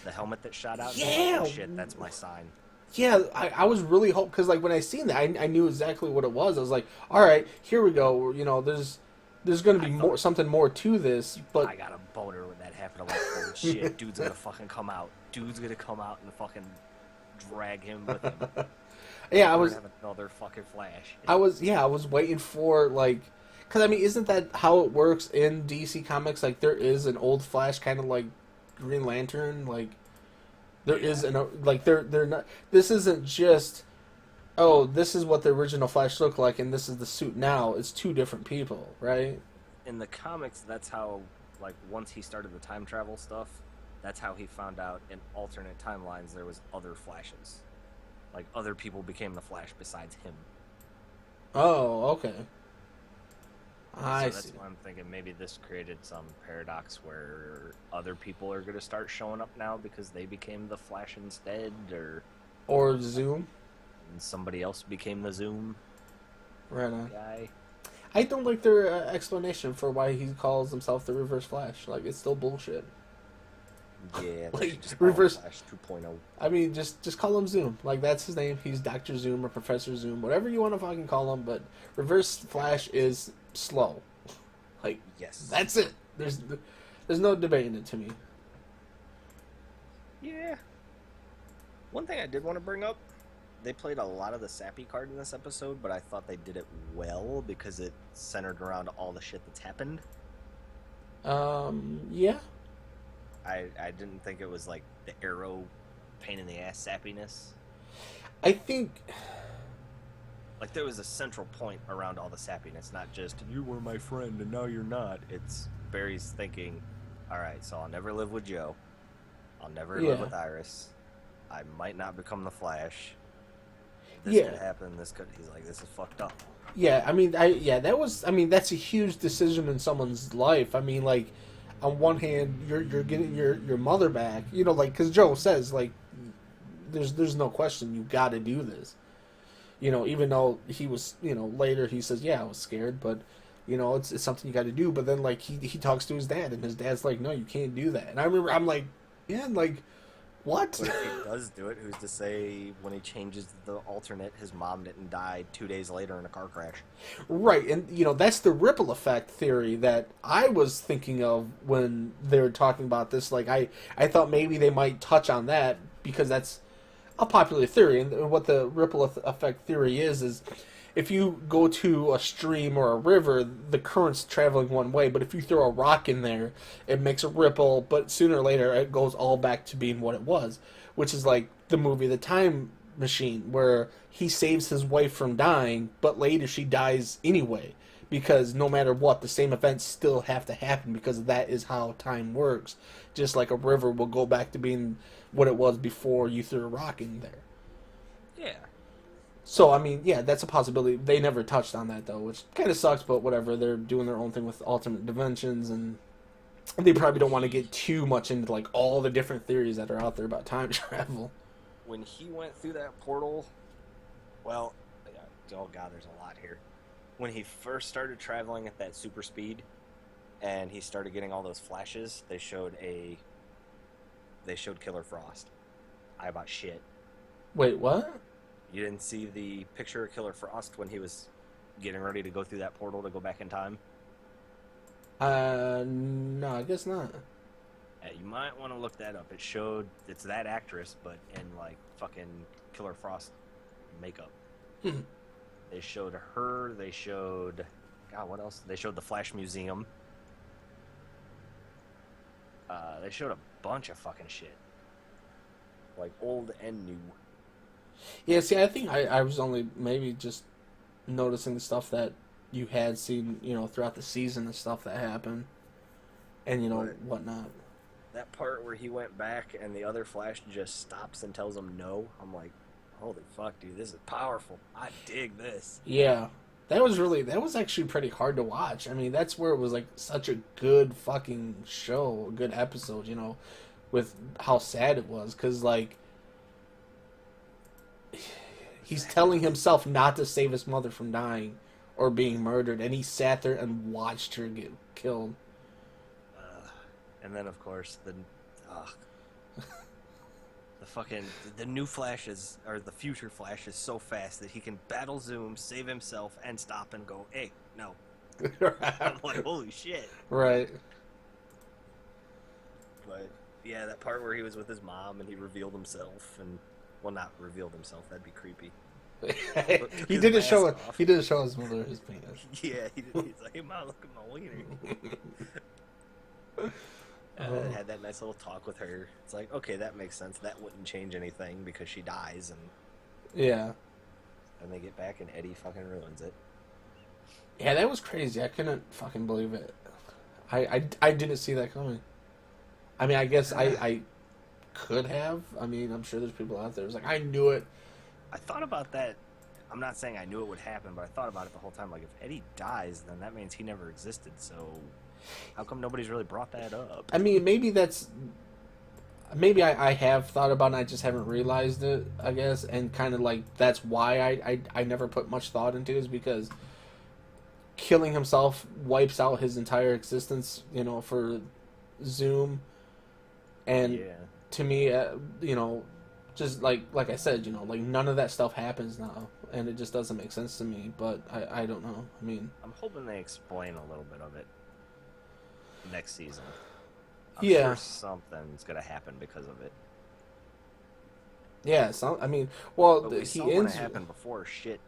the helmet that shot out.
Yeah.
Oh, shit, that's my sign.
yeah. I was really hoping, because, like, when I seen that, I knew exactly what it was. I was like, all right, here we go. You know, there's gonna be something more to this, but
I got a boner when that happened. I'm like, holy shit, dude's gonna fucking come out. Dude's gonna come out and fucking drag him with him.
yeah, I
We're
was
gonna have another fucking Flash.
I was waiting for, like, because, I mean, isn't that how it works in DC Comics? Like, there is an old Flash, kind of like Green Lantern. Like, there is they're not. This isn't just, oh, this is what the original Flash looked like, and this is the suit now. It's two different people, right?
In the comics, that's how, like, once he started the time travel stuff, that's how he found out in alternate timelines there was other Flashes. Like, other people became the Flash besides him.
Oh, okay. I
So that's
see.
why I'm thinking maybe this created some paradox where other people are going to start showing up now because they became the Flash instead,
Or Zoom,
somebody else became the Zoom
right on.
guy.
I don't like their explanation for why he calls himself the Reverse Flash. Like, it's still bullshit.
Yeah,
Like,
they should just call him
reverse-
Flash 2.0.
I mean, just call him Zoom. Like, that's his name. He's Dr. Zoom or Professor Zoom, whatever you want to fucking call him. But Reverse Flash is slow. Like,
Yes.
that's it. There's no debating it to me.
Yeah. One thing I did want to bring up, they played a lot of the Sappy card in this episode, but I thought they did it well because it centered around all the shit that's happened.
Yeah.
I didn't think it was like the Arrow pain in the ass sappiness.
I think,
Like, there was a central point around all the sappiness, not just, you were my friend and now you're not. It's Barry's thinking, alright, so I'll never live with Joe. I'll never live
Yeah.
with Iris. I might not become the Flash. This
Yeah.
could happen, this could... He's like, this is fucked up.
yeah, I mean, that's a huge decision in someone's life. I mean, like, on one hand, you're getting your mother back, you know, like, because Joe says, like, there's no question you got to do this. You know, even though he was, you know, later he says, yeah, I was scared, but, you know, it's something you got to do. But then, like, he talks to his dad, and his dad's like, no, you can't do that. And I remember, I'm like, yeah, like, what?
But if he does do it, who's to say when he changes the alternate, his mom didn't die 2 days later in a car crash?
Right, and, you know, that's the ripple effect theory that I was thinking of when they were talking about this. Like, I thought maybe they might touch on that, because that's a popular theory. And what the ripple effect theory is if you go to a stream or a river, the current's traveling one way, but if you throw a rock in there, it makes a ripple, but sooner or later it goes all back to being what it was, which is like the movie The Time Machine, where he saves his wife from dying, but later she dies anyway, because no matter what, the same events still have to happen because that is how time works. Just like a river will go back to being what it was before you threw a rock in there.
Yeah.
So, I mean, yeah, that's a possibility. They never touched on that, though, which kind of sucks, but whatever. They're doing their own thing with alternate dimensions, and they probably don't want to get too much into, like, all the different theories that are out there about time travel.
When he went through that portal, well, oh god, there's a lot here. When he first started traveling at that super speed, and he started getting all those flashes, they showed Killer Frost. I about shit.
Wait, what?
You didn't see the picture of Killer Frost when he was getting ready to go through that portal to go back in time?
No, I guess not.
You might want to look that up. It's that actress, but in like fucking Killer Frost makeup. They showed her, God, what else? They showed the Flash Museum. They showed a bunch of fucking shit. Like old and new.
Yeah, see, I think I was only maybe just noticing the stuff that you had seen, throughout the season, the stuff that happened, and, whatnot.
That part where he went back and the other Flash just stops and tells him no, I'm like, holy fuck, dude, this is powerful. I dig this.
Yeah. That was actually pretty hard to watch. I mean, that's where it was, like, such a good fucking show, a good episode, with how sad it was, because, like, he's telling himself not to save his mother from dying or being murdered, and he sat there and watched her get killed.
And then, of course, the new Flash or the future Flash is so fast that he can battle Zoom, save himself, and stop and go, hey, no. I'm like, holy shit.
Right.
But, yeah, that part where he was with his mom and he revealed himself, and, well, not revealed himself, that'd be creepy.
He didn't show his mother his penis.
Yeah, he did. He's like, hey, mom, look at my wiener. Had that nice little talk with her. It's like, okay, that makes sense. That wouldn't change anything because she dies, and
yeah,
and they get back and Eddie fucking ruins it.
Yeah, that was crazy. I couldn't fucking believe it. I didn't see that coming. I mean, I guess I could have. I mean, I'm sure there's people out there who's like, I knew it.
I thought about that. I'm not saying I knew it would happen, but I thought about it the whole time. Like, if Eddie dies, then that means he never existed. So, how come nobody's really brought that up?
I mean, maybe I have thought about it, and I just haven't realized it, I guess. And kind of like, that's why I never put much thought into it, is because killing himself wipes out his entire existence, for Zoom. And
yeah.
To me, just like I said, like none of that stuff happens now, and it just doesn't make sense to me. But I don't know. I mean,
I'm hoping they explain a little bit of it next season. I'm
yeah,
sure something's gonna happen because of it.
Yeah, I mean, well,
But we
he
saw when it
ends.
happened before. Shit,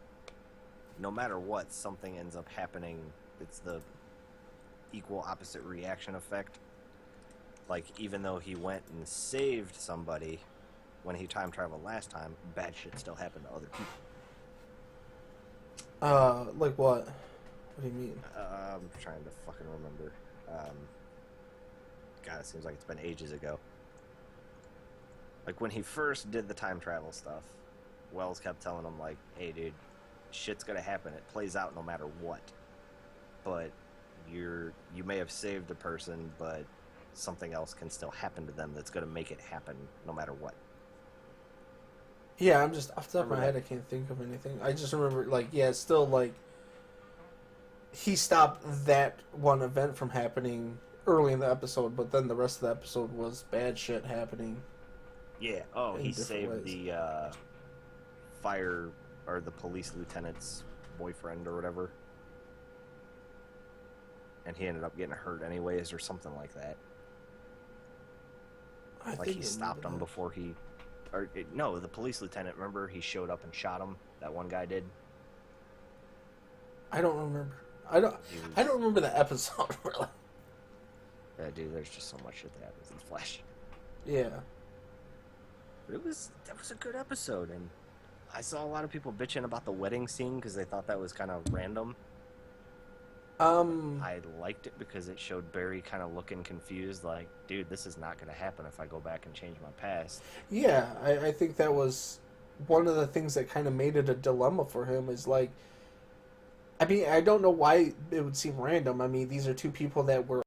no matter what, something ends up happening. It's the equal opposite reaction effect. Like, even though he went and saved somebody when he time traveled last time, bad shit still happened to other people.
Like what? What do you mean?
I'm trying to fucking remember. God, it seems like it's been ages ago. Like, when he first did the time travel stuff, Wells kept telling him, like, hey, dude, shit's gonna happen. It plays out no matter what. But you may have saved a person, but something else can still happen to them that's gonna make it happen no matter what.
Yeah, I'm just off the top of my head. I can't think of anything. I just remember, like, yeah, it's still like he stopped that one event from happening early in the episode, but then the rest of the episode was bad shit happening.
Yeah. Oh,
In
he
different
saved
ways.
the fire or the police lieutenant's boyfriend or whatever, and he ended up getting hurt anyways, or something like that. Like, he stopped him before he, no, the police lieutenant. Remember, he showed up and shot him. That one guy did.
I don't remember. I don't remember the episode really.
Dude, there's just so much shit that happens in the Flash.
Yeah.
But that was a good episode, and I saw a lot of people bitching about the wedding scene because they thought that was kind of random. I liked it because it showed Barry kind of looking confused, like, dude, this is not going to happen if I go back and change my past.
Yeah, I think that was one of the things that kind of made it a dilemma for him is like, I mean, I don't know why it would seem random. I mean, these are two people that were